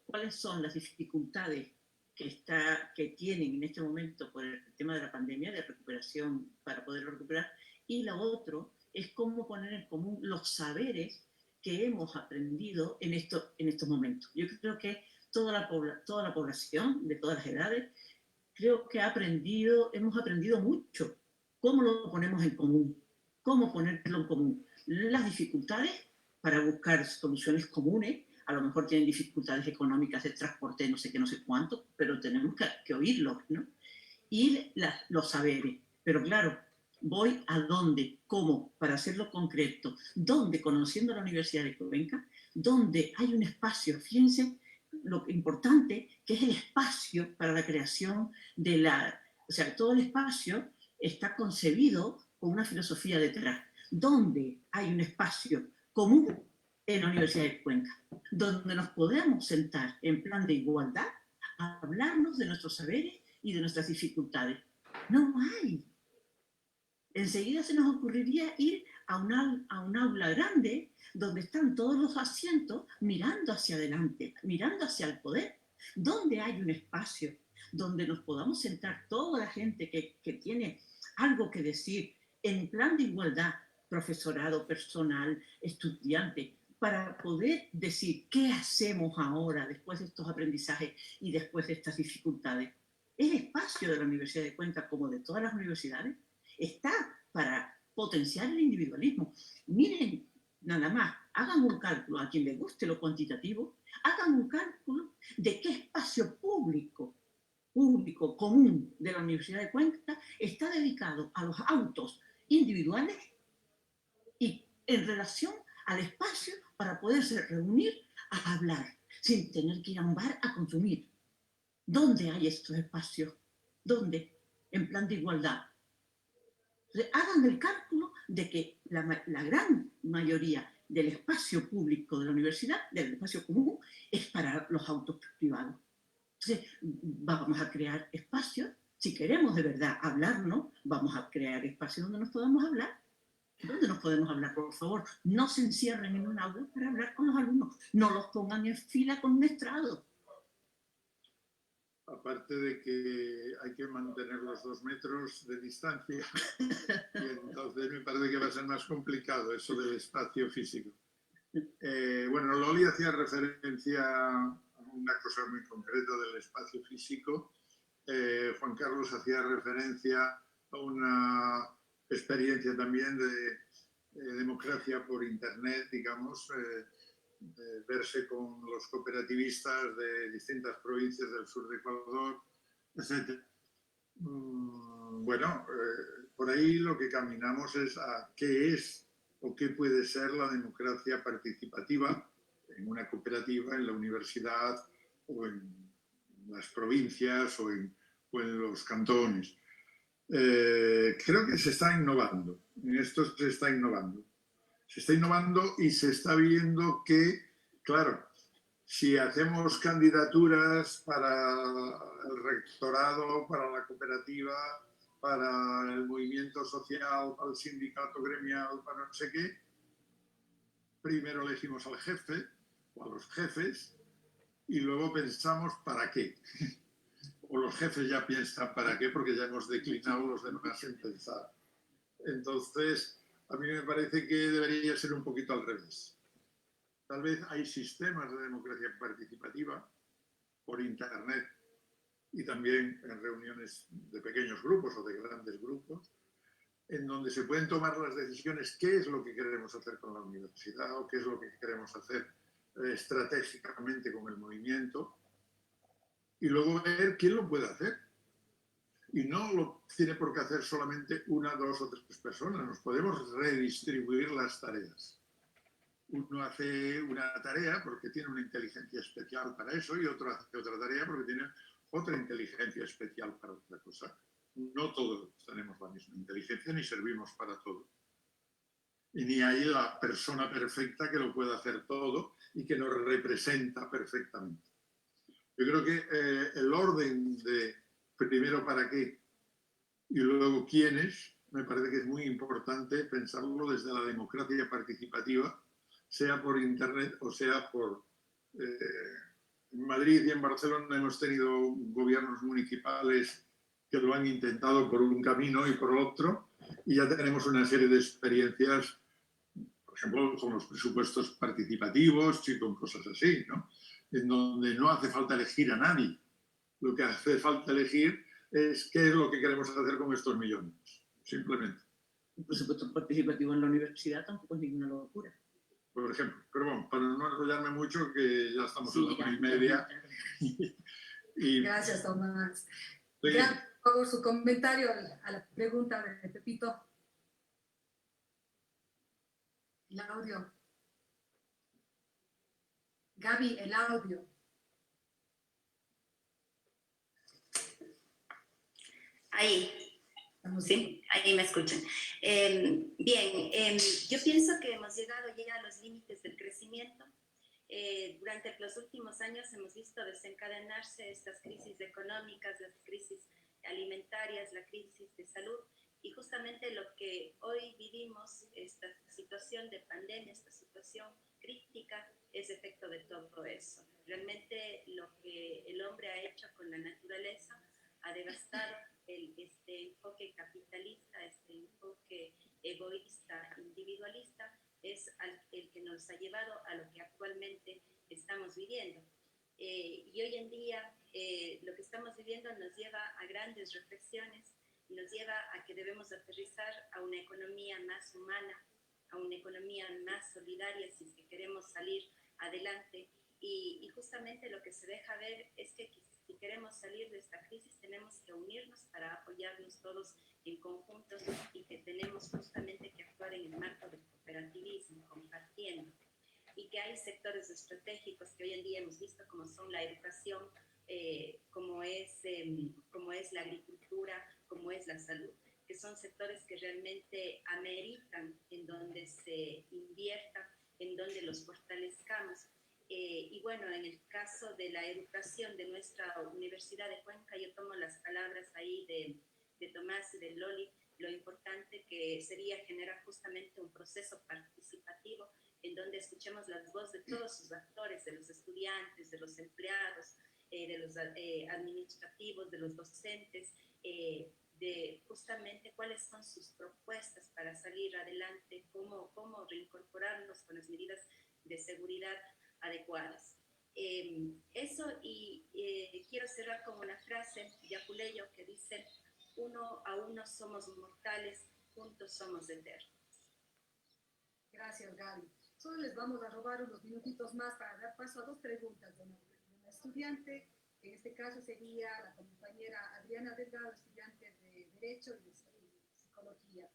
cuáles son las dificultades que tienen en este momento por el tema de la pandemia, de recuperación para poderlo recuperar, y lo otro es cómo poner en común los saberes que hemos aprendido en estos momentos. Yo creo que toda la población de todas las edades, creo que hemos aprendido mucho. ¿Cómo lo ponemos en común? ¿Cómo ponerlo en común? Las dificultades para buscar soluciones comunes, a lo mejor tienen dificultades económicas de transporte, no sé qué, no sé cuánto, pero tenemos que oírlos, ¿no? Y los saberes. Pero claro, voy a dónde, cómo, para hacerlo concreto, dónde, conociendo la Universidad de Cuenca, donde hay un espacio, fíjense lo importante que es el espacio para la creación o sea, todo el espacio está concebido con una filosofía detrás, donde hay un espacio común en la Universidad de Cuenca, donde nos podemos sentar en plan de igualdad a hablarnos de nuestros saberes y de nuestras dificultades. No hay. Enseguida se nos ocurriría ir a un aula grande donde están todos los asientos mirando hacia adelante, mirando hacia el poder, donde hay un espacio donde nos podamos sentar toda la gente que tiene algo que decir en plan de igualdad, profesorado, personal, estudiante, para poder decir qué hacemos ahora después de estos aprendizajes y después de estas dificultades. El espacio de la Universidad de Cuenca, como de todas las universidades, está para potenciar el individualismo. Miren, nada más, hagan un cálculo, a quien le guste lo cuantitativo, hagan un cálculo de qué espacio público, común de la Universidad de Cuenca está dedicado a los autos individuales y en relación al espacio para poderse reunir a hablar, sin tener que ir a un bar a consumir. ¿Dónde hay estos espacios? ¿Dónde? En plan de igualdad. Hagan el cálculo de que la gran mayoría del espacio público de la universidad, del espacio común, es para los autos privados. Entonces, vamos a crear espacios, si queremos de verdad hablarnos, vamos a crear espacios donde nos podamos hablar. ¿Dónde nos podemos hablar? Por favor, no se encierren en un aula para hablar con los alumnos, no los pongan en fila con un estrado. Aparte de que hay que mantener los 2 metros de distancia, y entonces me parece que va a ser más complicado eso del espacio físico. Bueno, Loli hacía referencia a una cosa muy concreta del espacio físico. Juan Carlos hacía referencia a una experiencia también de democracia por Internet, digamos, verse con los cooperativistas de distintas provincias del sur de Ecuador, etc. Bueno, por ahí lo que caminamos es a qué es o qué puede ser la democracia participativa en una cooperativa, en la universidad o en las provincias o en los cantones. Creo que se está innovando, en esto se está innovando. Se está innovando y se está viendo que, claro, si hacemos candidaturas para el rectorado, para la cooperativa, para el movimiento social, para el sindicato gremial, para no sé qué, primero elegimos al jefe o a los jefes y luego pensamos para qué. O los jefes ya piensan para qué porque ya hemos declinado los demás en pensar. Entonces, a mí me parece que debería ser un poquito al revés. Tal vez hay sistemas de democracia participativa por Internet y también en reuniones de pequeños grupos o de grandes grupos, en donde se pueden tomar las decisiones qué es lo que queremos hacer con la universidad o qué es lo que queremos hacer estratégicamente con el movimiento y luego ver quién lo puede hacer. Y no lo tiene por qué hacer solamente 1, 2 o 3 personas. Nos podemos redistribuir las tareas. Uno hace una tarea porque tiene una inteligencia especial para eso y otro hace otra tarea porque tiene otra inteligencia especial para otra cosa. No todos tenemos la misma inteligencia ni servimos para todo. Y ni hay la persona perfecta que lo pueda hacer todo y que nos representa perfectamente. Yo creo que el orden de primero para qué y luego quiénes me parece que es muy importante pensarlo desde la democracia participativa, sea por Internet o sea por... en Madrid y en Barcelona hemos tenido gobiernos municipales que lo han intentado por un camino y por otro, y ya tenemos una serie de experiencias, por ejemplo, con los presupuestos participativos y con cosas así, ¿no? En donde no hace falta elegir a nadie. Lo que hace falta elegir es qué es lo que queremos hacer con estos millones, simplemente. Un presupuesto participativo en la universidad tampoco es ninguna locura. Por ejemplo, pero bueno, para no enrollarme mucho, que ya estamos en la hora y Ya, media. Y, Gracias, Tomás. sí, Gracias por su comentario a la pregunta de Pepito. El audio. Gaby, el audio. Ahí, sí, ahí me escuchan. Bien, yo pienso que hemos llegado ya a los límites del crecimiento. Durante los últimos años hemos visto desencadenarse estas crisis económicas, las crisis alimentarias, la crisis de salud, y justamente lo que hoy vivimos, esta situación de pandemia, esta situación crítica, es efecto de todo eso. Realmente lo que el hombre ha hecho con la naturaleza ha devastado este enfoque capitalista, este enfoque egoísta, individualista, es el que nos ha llevado a lo que actualmente estamos viviendo. Y hoy en día lo que estamos viviendo nos lleva a grandes reflexiones, nos lleva a que debemos aterrizar a una economía más humana, a una economía más solidaria si es que queremos salir adelante. Y justamente lo que se deja ver es que si queremos salir de esta crisis tenemos que unirnos para apoyarnos todos en conjunto, y que tenemos justamente que actuar en el marco del cooperativismo, compartiendo, y que hay sectores estratégicos que hoy en día hemos visto como son la educación, como es la agricultura, como es la salud, que son sectores que realmente ameritan en donde se invierta, en donde los fortalezcamos. Y bueno, en el caso de la educación de nuestra Universidad de Cuenca, yo tomo las palabras ahí de Tomás y de Loli, lo importante que sería generar justamente un proceso participativo en donde escuchemos las voces de todos sus actores, de los estudiantes, de los empleados, de los administrativos, de los docentes, de justamente cuáles son sus propuestas para salir adelante, cómo reincorporarnos con las medidas de seguridad adecuadas. Eso, y quiero cerrar con una frase de Apuleyo que dice: uno a uno somos mortales, juntos somos eternos. Gracias, Gaby. Solo les vamos a robar unos minutitos más para dar paso a dos preguntas de una estudiante. En este caso sería la compañera Adriana Delgado, estudiante de Derecho y de Psicología.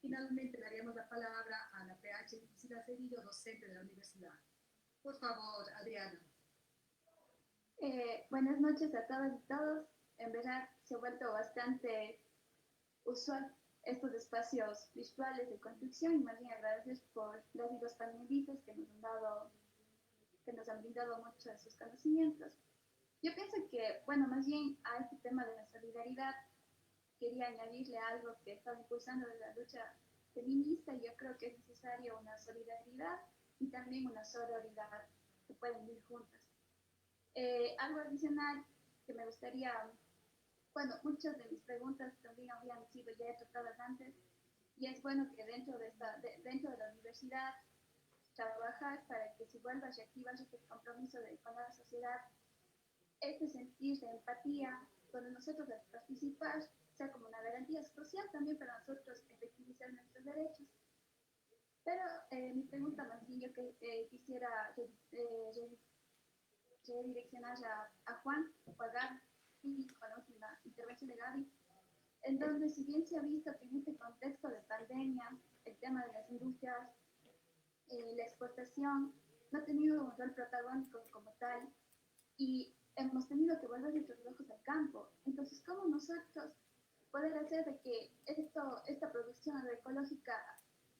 Finalmente daríamos la palabra a la PH Priscila Cedillo, docente de la universidad. Por favor, Adriana. Buenas noches a todas y todos. En verdad se ha vuelto bastante usual estos espacios virtuales de construcción, y más bien agradecer por las y los panelistas que nos han brindado muchos de sus conocimientos. Yo pienso que, bueno, más bien a este tema de la solidaridad quería añadirle algo que he estado impulsando de la lucha feminista, y yo creo que es necesario una solidaridad y también una sororidad que pueden ir juntas. Algo adicional que me gustaría, bueno, muchas de mis preguntas también habían sido ya tratadas antes, y es bueno que dentro de la universidad trabajar para que se vuelva a reactivar este compromiso con la sociedad, este sentir de empatía, donde nosotros al participar sea como una garantía social también para nosotros efectivizar nuestros derechos. Pero mi pregunta más bien yo quisiera redireccionarla a Juan o a Gaby, y con la última intervención de Gaby, en donde si bien se ha visto que en este contexto de pandemia el tema de las industrias, la exportación no ha tenido un rol protagónico como tal, y hemos tenido que volver nuestros ojos al campo. Entonces, ¿cómo nosotros poder hacer de que esta producción agroecológica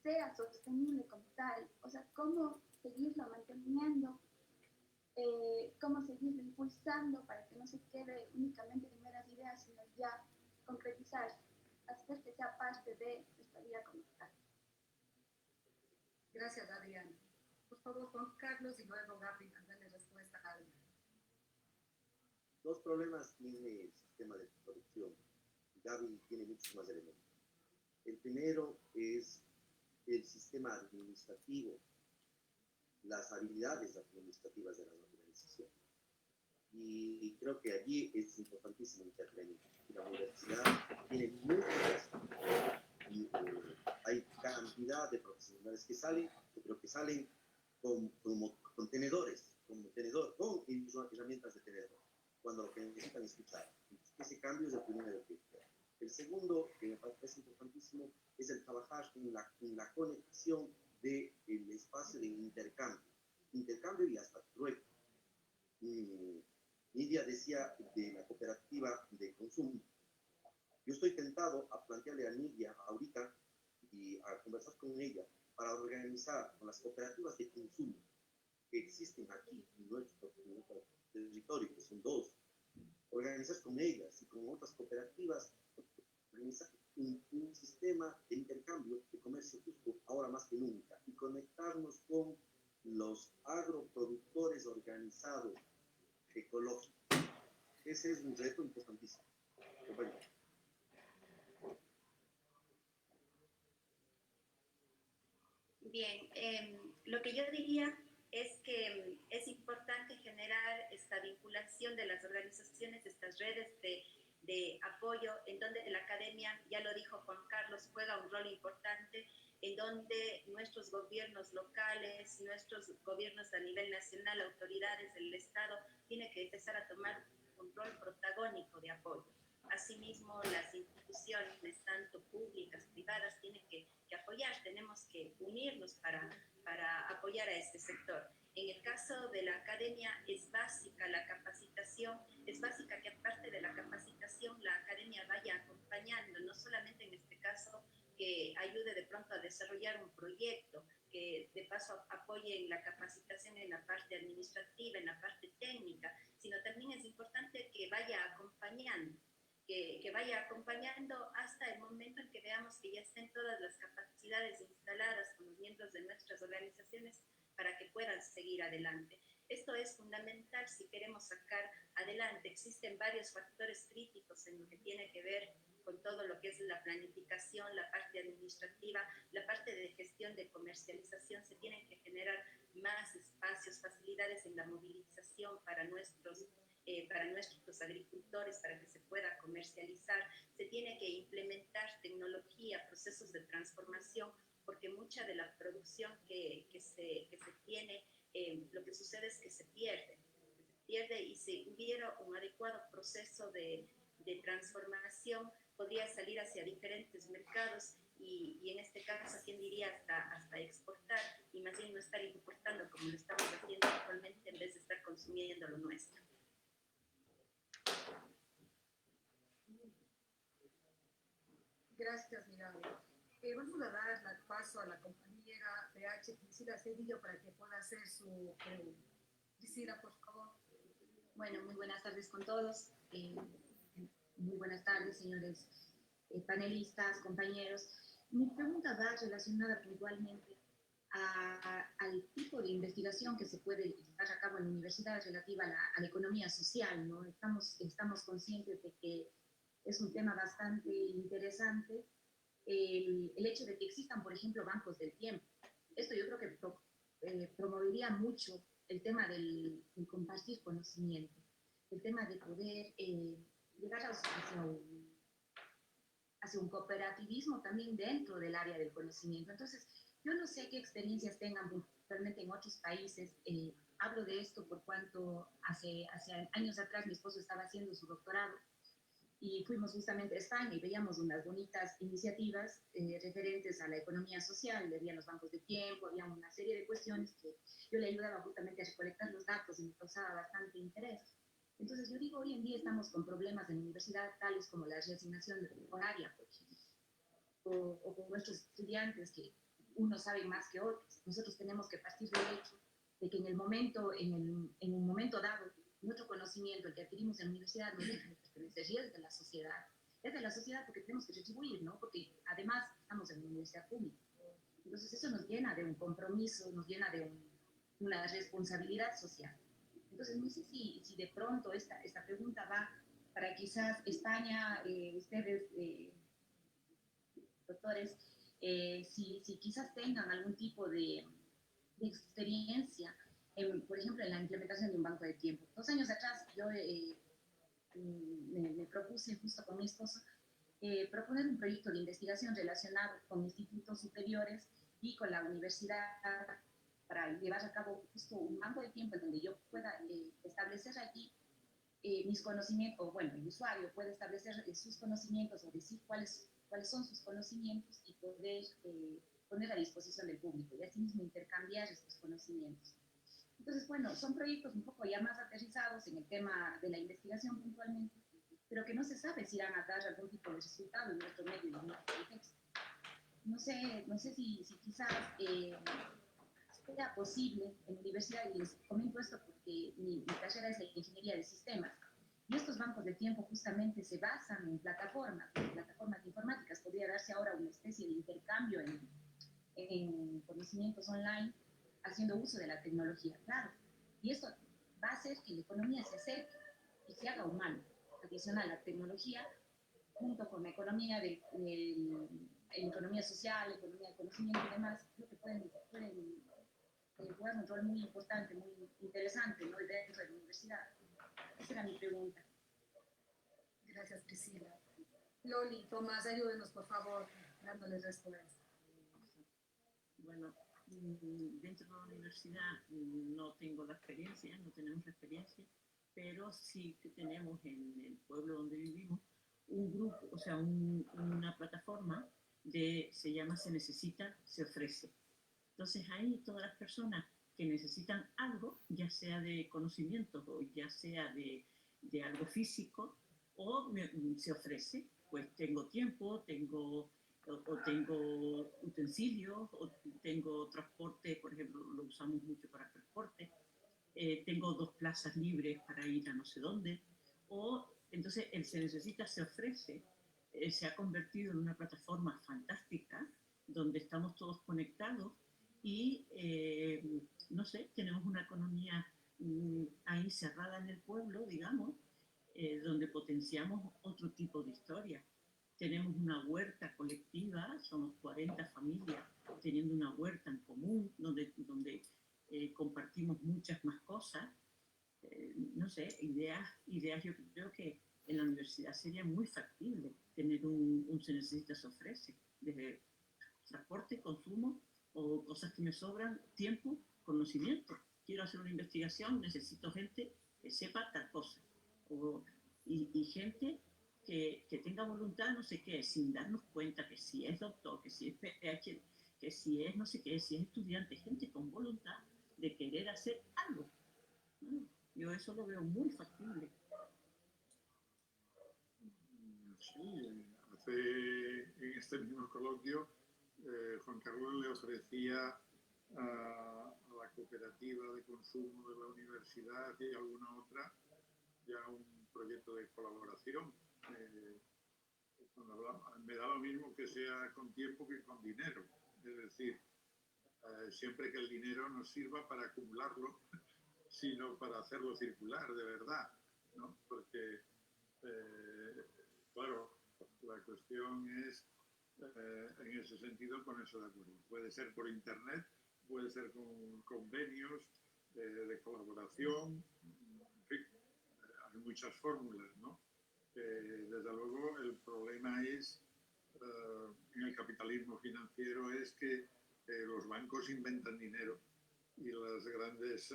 sea sostenible como tal? O sea, ¿cómo seguirlo manteniendo? ¿Cómo seguirlo impulsando para que no se quede únicamente en meras ideas, sino ya concretizar, hacer que sea parte de de estaría como tal. Gracias, Adriana. Por favor, Juan Carlos y luego Gabriel, darle respuesta a Adriana. Dos problemas tiene el sistema de producción. Gaby tiene muchos más elementos. El primero es el sistema administrativo, las habilidades administrativas de las organizaciones. Y creo que allí es importantísimo intervenir. La universidad tiene muchas, y hay cantidad de profesionales que salen, yo creo que salen con tenedores, con herramientas de tenedor, cuando lo que necesitan es escuchar. Ese cambio es el primero que creo. El segundo, que me parece importantísimo, es el trabajar en la conexión del espacio de intercambio y hasta trueque. Lidia decía de la cooperativa de consumo. Yo estoy tentado a plantearle a Nidia ahorita y a conversar con ella para organizar con las cooperativas de consumo que existen aquí en nuestro territorio, que son dos, organizar con ellas y con otras cooperativas, organizar un sistema de intercambio de comercio justo ahora más que nunca y conectarnos con los agroproductores organizados ecológicos. Ese es un reto importantísimo. Bueno. Bien, lo que yo diría es que es importante generar esta vinculación de las organizaciones, estas redes de apoyo, en donde la academia, ya lo dijo Juan Carlos, juega un rol importante, en donde nuestros gobiernos locales, nuestros gobiernos a nivel nacional, autoridades del Estado, tienen que empezar a tomar un rol protagónico de apoyo. Asimismo, las instituciones, tanto públicas, privadas, tienen que apoyar, tenemos que unirnos para apoyar a este sector. En el caso de la academia es básica la capacitación, es básica que aparte de la capacitación la academia vaya acompañando, no solamente en este caso que ayude de pronto a desarrollar un proyecto, que de paso apoye en la capacitación en la parte administrativa, en la parte técnica, sino también es importante que vaya acompañando. Que vaya acompañando hasta el momento en que veamos que ya estén todas las capacidades instaladas con los miembros de nuestras organizaciones para que puedan seguir adelante. Esto es fundamental si queremos sacar adelante. Existen varios factores críticos en lo que tiene que ver con todo lo que es la planificación, la parte administrativa, la parte de gestión de comercialización. Se tienen que generar más espacios, facilidades en la movilización para nuestros agricultores, para que se pueda comercializar. Se tiene que implementar tecnología, procesos de transformación, porque mucha de la producción que se tiene, lo que sucede es que se pierde y si hubiera un adecuado proceso de transformación, podría salir hacia diferentes mercados y en este caso, ¿quién diría hasta exportar? Y más bien no estar importando como lo estamos haciendo actualmente en vez de estar consumiendo lo nuestro. Gracias, Miranda. Vamos a dar el paso a la compañera PH, Priscila Cedillo, para que pueda hacer su pregunta. Priscila, por favor. Bueno, muy buenas tardes con todos. Muy buenas tardes, señores panelistas, compañeros. Mi pregunta va relacionada puntualmente al tipo de investigación que se puede llevar a cabo en la universidad relativa a la economía social, ¿no? Estamos conscientes de que es un tema bastante interesante el hecho de que existan, por ejemplo, bancos del tiempo. Esto yo creo que promovería mucho el tema del compartir conocimiento, el tema de poder llegar hacia un cooperativismo también dentro del área del conocimiento. Entonces, yo no sé qué experiencias tengan realmente en otros países. Hablo de esto por cuanto hace años atrás mi esposo estaba haciendo su doctorado y fuimos justamente a España y veíamos unas bonitas iniciativas referentes a la economía social, había los bancos de tiempo, había una serie de cuestiones que yo le ayudaba justamente a recolectar los datos y me causaba bastante interés. Entonces yo digo, hoy en día estamos con problemas en la universidad tales como la reasignación horaria, o con nuestros estudiantes que unos saben más que otros. Nosotros tenemos que partir del hecho de que en un momento dado, nuestro conocimiento, el que adquirimos en la universidad, nos deja de pertenecer desde la sociedad. es de la sociedad porque tenemos que retribuir, ¿no? Porque además estamos en una universidad pública. Entonces eso nos llena de un compromiso, nos llena de una responsabilidad social. Entonces no sé si de pronto esta pregunta va para quizás España, ustedes, doctores, si quizás tengan algún tipo de experiencia, por ejemplo, en la implementación de un banco de tiempo. 2 años atrás yo me propuse justo con mi esposo proponer un proyecto de investigación relacionado con institutos superiores y con la universidad para llevar a cabo justo un banco de tiempo en donde yo pueda establecer allí mis conocimientos, o bueno, el usuario puede establecer sus conocimientos o decir cuáles son sus conocimientos y poder poner a disposición del público y así mismo intercambiar estos conocimientos. Entonces, bueno, son proyectos un poco ya más aterrizados en el tema de la investigación puntualmente, pero que no se sabe si van a dar algún tipo de resultado en nuestro medio y en nuestro contexto. No sé si quizás sea posible en la universidad, y les comento esto porque mi carrera es la ingeniería de sistemas, y estos bancos de tiempo justamente se basan en plataformas informáticas. Podría darse ahora una especie de intercambio en conocimientos online, haciendo uso de la tecnología, claro. Y esto va a hacer que la economía se acerque y se haga humano. Adicional, la tecnología, junto con la economía economía social, economía de conocimiento y demás, creo que pueden jugar un rol muy importante, muy interesante, ¿no?, dentro de la universidad. Esa era mi pregunta. Gracias, Priscila. Loli, Tomás, ayúdenos, por favor, dándoles respuesta. Bueno, dentro de la universidad no tengo la experiencia, no tenemos la experiencia, pero sí que tenemos en el pueblo donde vivimos un grupo, o sea, una plataforma se llama Se Necesita, Se Ofrece. Entonces ahí todas las personas que necesitan algo, ya sea de conocimientos o ya sea de algo físico, se ofrece, pues tengo tiempo, tengo utensilios, o tengo transporte, por ejemplo, lo usamos mucho para transporte, tengo 2 plazas libres para ir a no sé dónde, entonces el Se Necesita, Se Ofrece, se ha convertido en una plataforma fantástica donde estamos todos conectados y, no sé, tenemos una economía ahí cerrada en el pueblo, digamos, donde potenciamos otro tipo de historia. Tenemos una huerta colectiva, somos 40 familias teniendo una huerta en común, donde compartimos muchas más cosas. No sé, ideas yo creo que en la universidad sería muy factible tener un Se Necesita, Se Ofrece, desde transporte, consumo, o cosas que me sobran, tiempo, conocimiento. Quiero hacer una investigación, necesito gente que sepa tal cosa. Y gente que tenga voluntad, no sé qué, sin darnos cuenta que si es doctor, que si es PhD, que si es no sé qué, si es estudiante, gente con voluntad de querer hacer algo. Yo eso lo veo muy factible. Sí, en este mismo coloquio, Juan Carlos le ofrecía a la cooperativa de consumo de la universidad y alguna otra ya un proyecto de colaboración. Me da lo mismo que sea con tiempo que con dinero. Es decir, siempre que el dinero no sirva para acumularlo, sino para hacerlo circular de verdad, ¿no? Porque, claro, la cuestión es, en ese sentido, ponerse de acuerdo. Puede ser por internet, puede ser con convenios de colaboración, en fin, hay muchas fórmulas, ¿no? Desde luego, el problema es, en el capitalismo financiero, es que los bancos inventan dinero y las grandes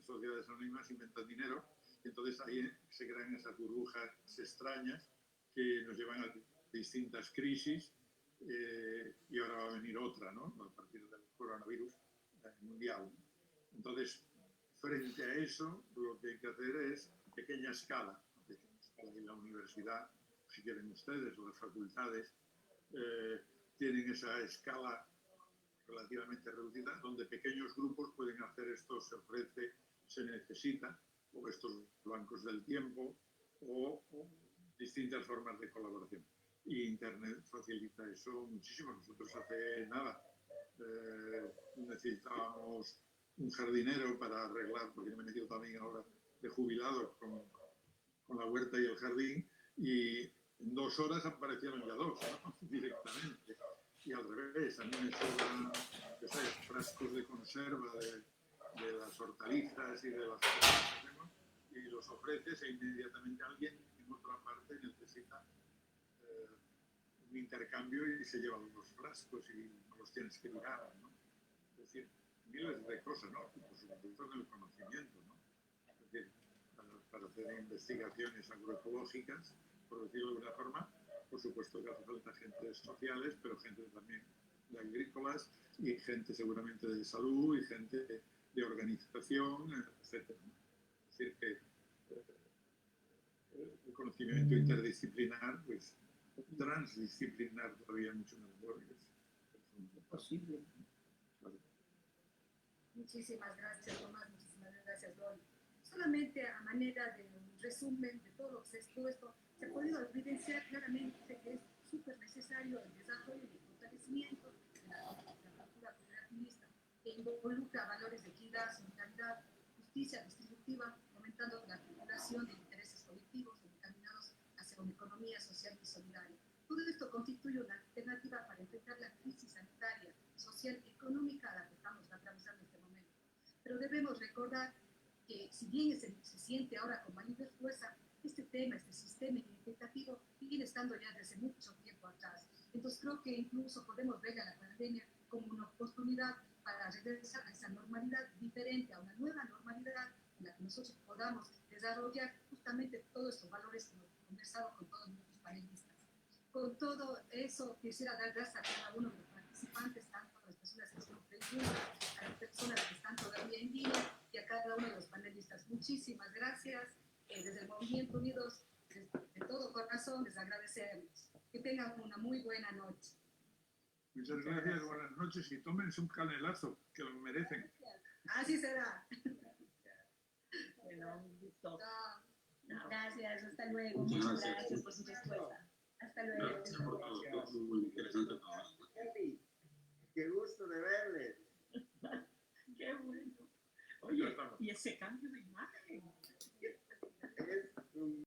sociedades anónimas inventan dinero, y entonces ahí se crean esas burbujas extrañas que nos llevan a distintas crisis, y ahora va a venir otra, ¿no?, a partir del coronavirus mundial. Entonces, frente a eso, lo que hay que hacer es pequeña escala, y la universidad, si quieren ustedes, o las facultades, tienen esa escala relativamente reducida, donde pequeños grupos pueden hacer esto, Se Ofrece, Se Necesita, o estos bancos del tiempo, o distintas formas de colaboración. Y Internet facilita eso muchísimo. Nosotros hace nada necesitábamos un jardinero para arreglar, porque yo me he metido también ahora de jubilado con la huerta y el jardín, y en 2 horas aparecieron ya 2, ¿no? Directamente. Y al revés, a mí me sobran, yo sé, frascos de conserva de las hortalizas y de las cosas que hacemos, y los ofreces e inmediatamente alguien en otra parte necesita un intercambio y se llevan los frascos y no los tienes que mirar, ¿no? Es decir, miles de cosas, ¿no? Y por supuesto en el conocimiento, ¿no? Es decir, para hacer investigaciones agroecológicas, por decirlo de alguna forma, por supuesto que hace falta gente sociales, pero gente también de agrícolas y gente seguramente de salud y gente de organización, etc. Es decir, que el conocimiento interdisciplinar, pues transdisciplinar todavía mucho mejor. Es posible. Vale. Muchísimas gracias, Tomás. Muchísimas gracias, Loli. Solamente a manera de un resumen de todo lo que se esto, se ha podido evidenciar claramente que es súper necesario el desarrollo y el fortalecimiento de la cultura cooperativista, que involucra valores de equidad, solidaridad, justicia distributiva, fomentando la articulación de intereses colectivos encaminados hacia una economía social y solidaria. Todo esto constituye una alternativa para enfrentar la crisis sanitaria, social y económica a la que estamos atravesando en este momento. Pero debemos recordar que si bien se siente ahora con mayor fuerza, este tema, este sistema identitativo viene estando ya desde mucho tiempo atrás. Entonces creo que incluso podemos ver a la pandemia como una oportunidad para regresar a esa normalidad diferente, a una nueva normalidad en la que nosotros podamos desarrollar justamente todos estos valores que hemos conversado con todos nuestros panelistas. Con todo eso, quisiera dar gracias a cada uno de los participantes, tanto a las personas que están presentes, a las personas que están todavía en línea y a cada uno de los panelistas. Muchísimas gracias. Desde el Movimiento Unidos, de todo corazón, les agradecemos. Que tengan una muy buena noche. Muchas gracias, buenas noches y tómense un canelazo, que lo merecen. Así será. Bueno, un gusto. Gracias, hasta luego. Muchas gracias por su respuesta. Hasta luego. Gracias por todo, muy interesante todo. Qué gusto de verles. Qué bueno. Oye, ¿y ese canto?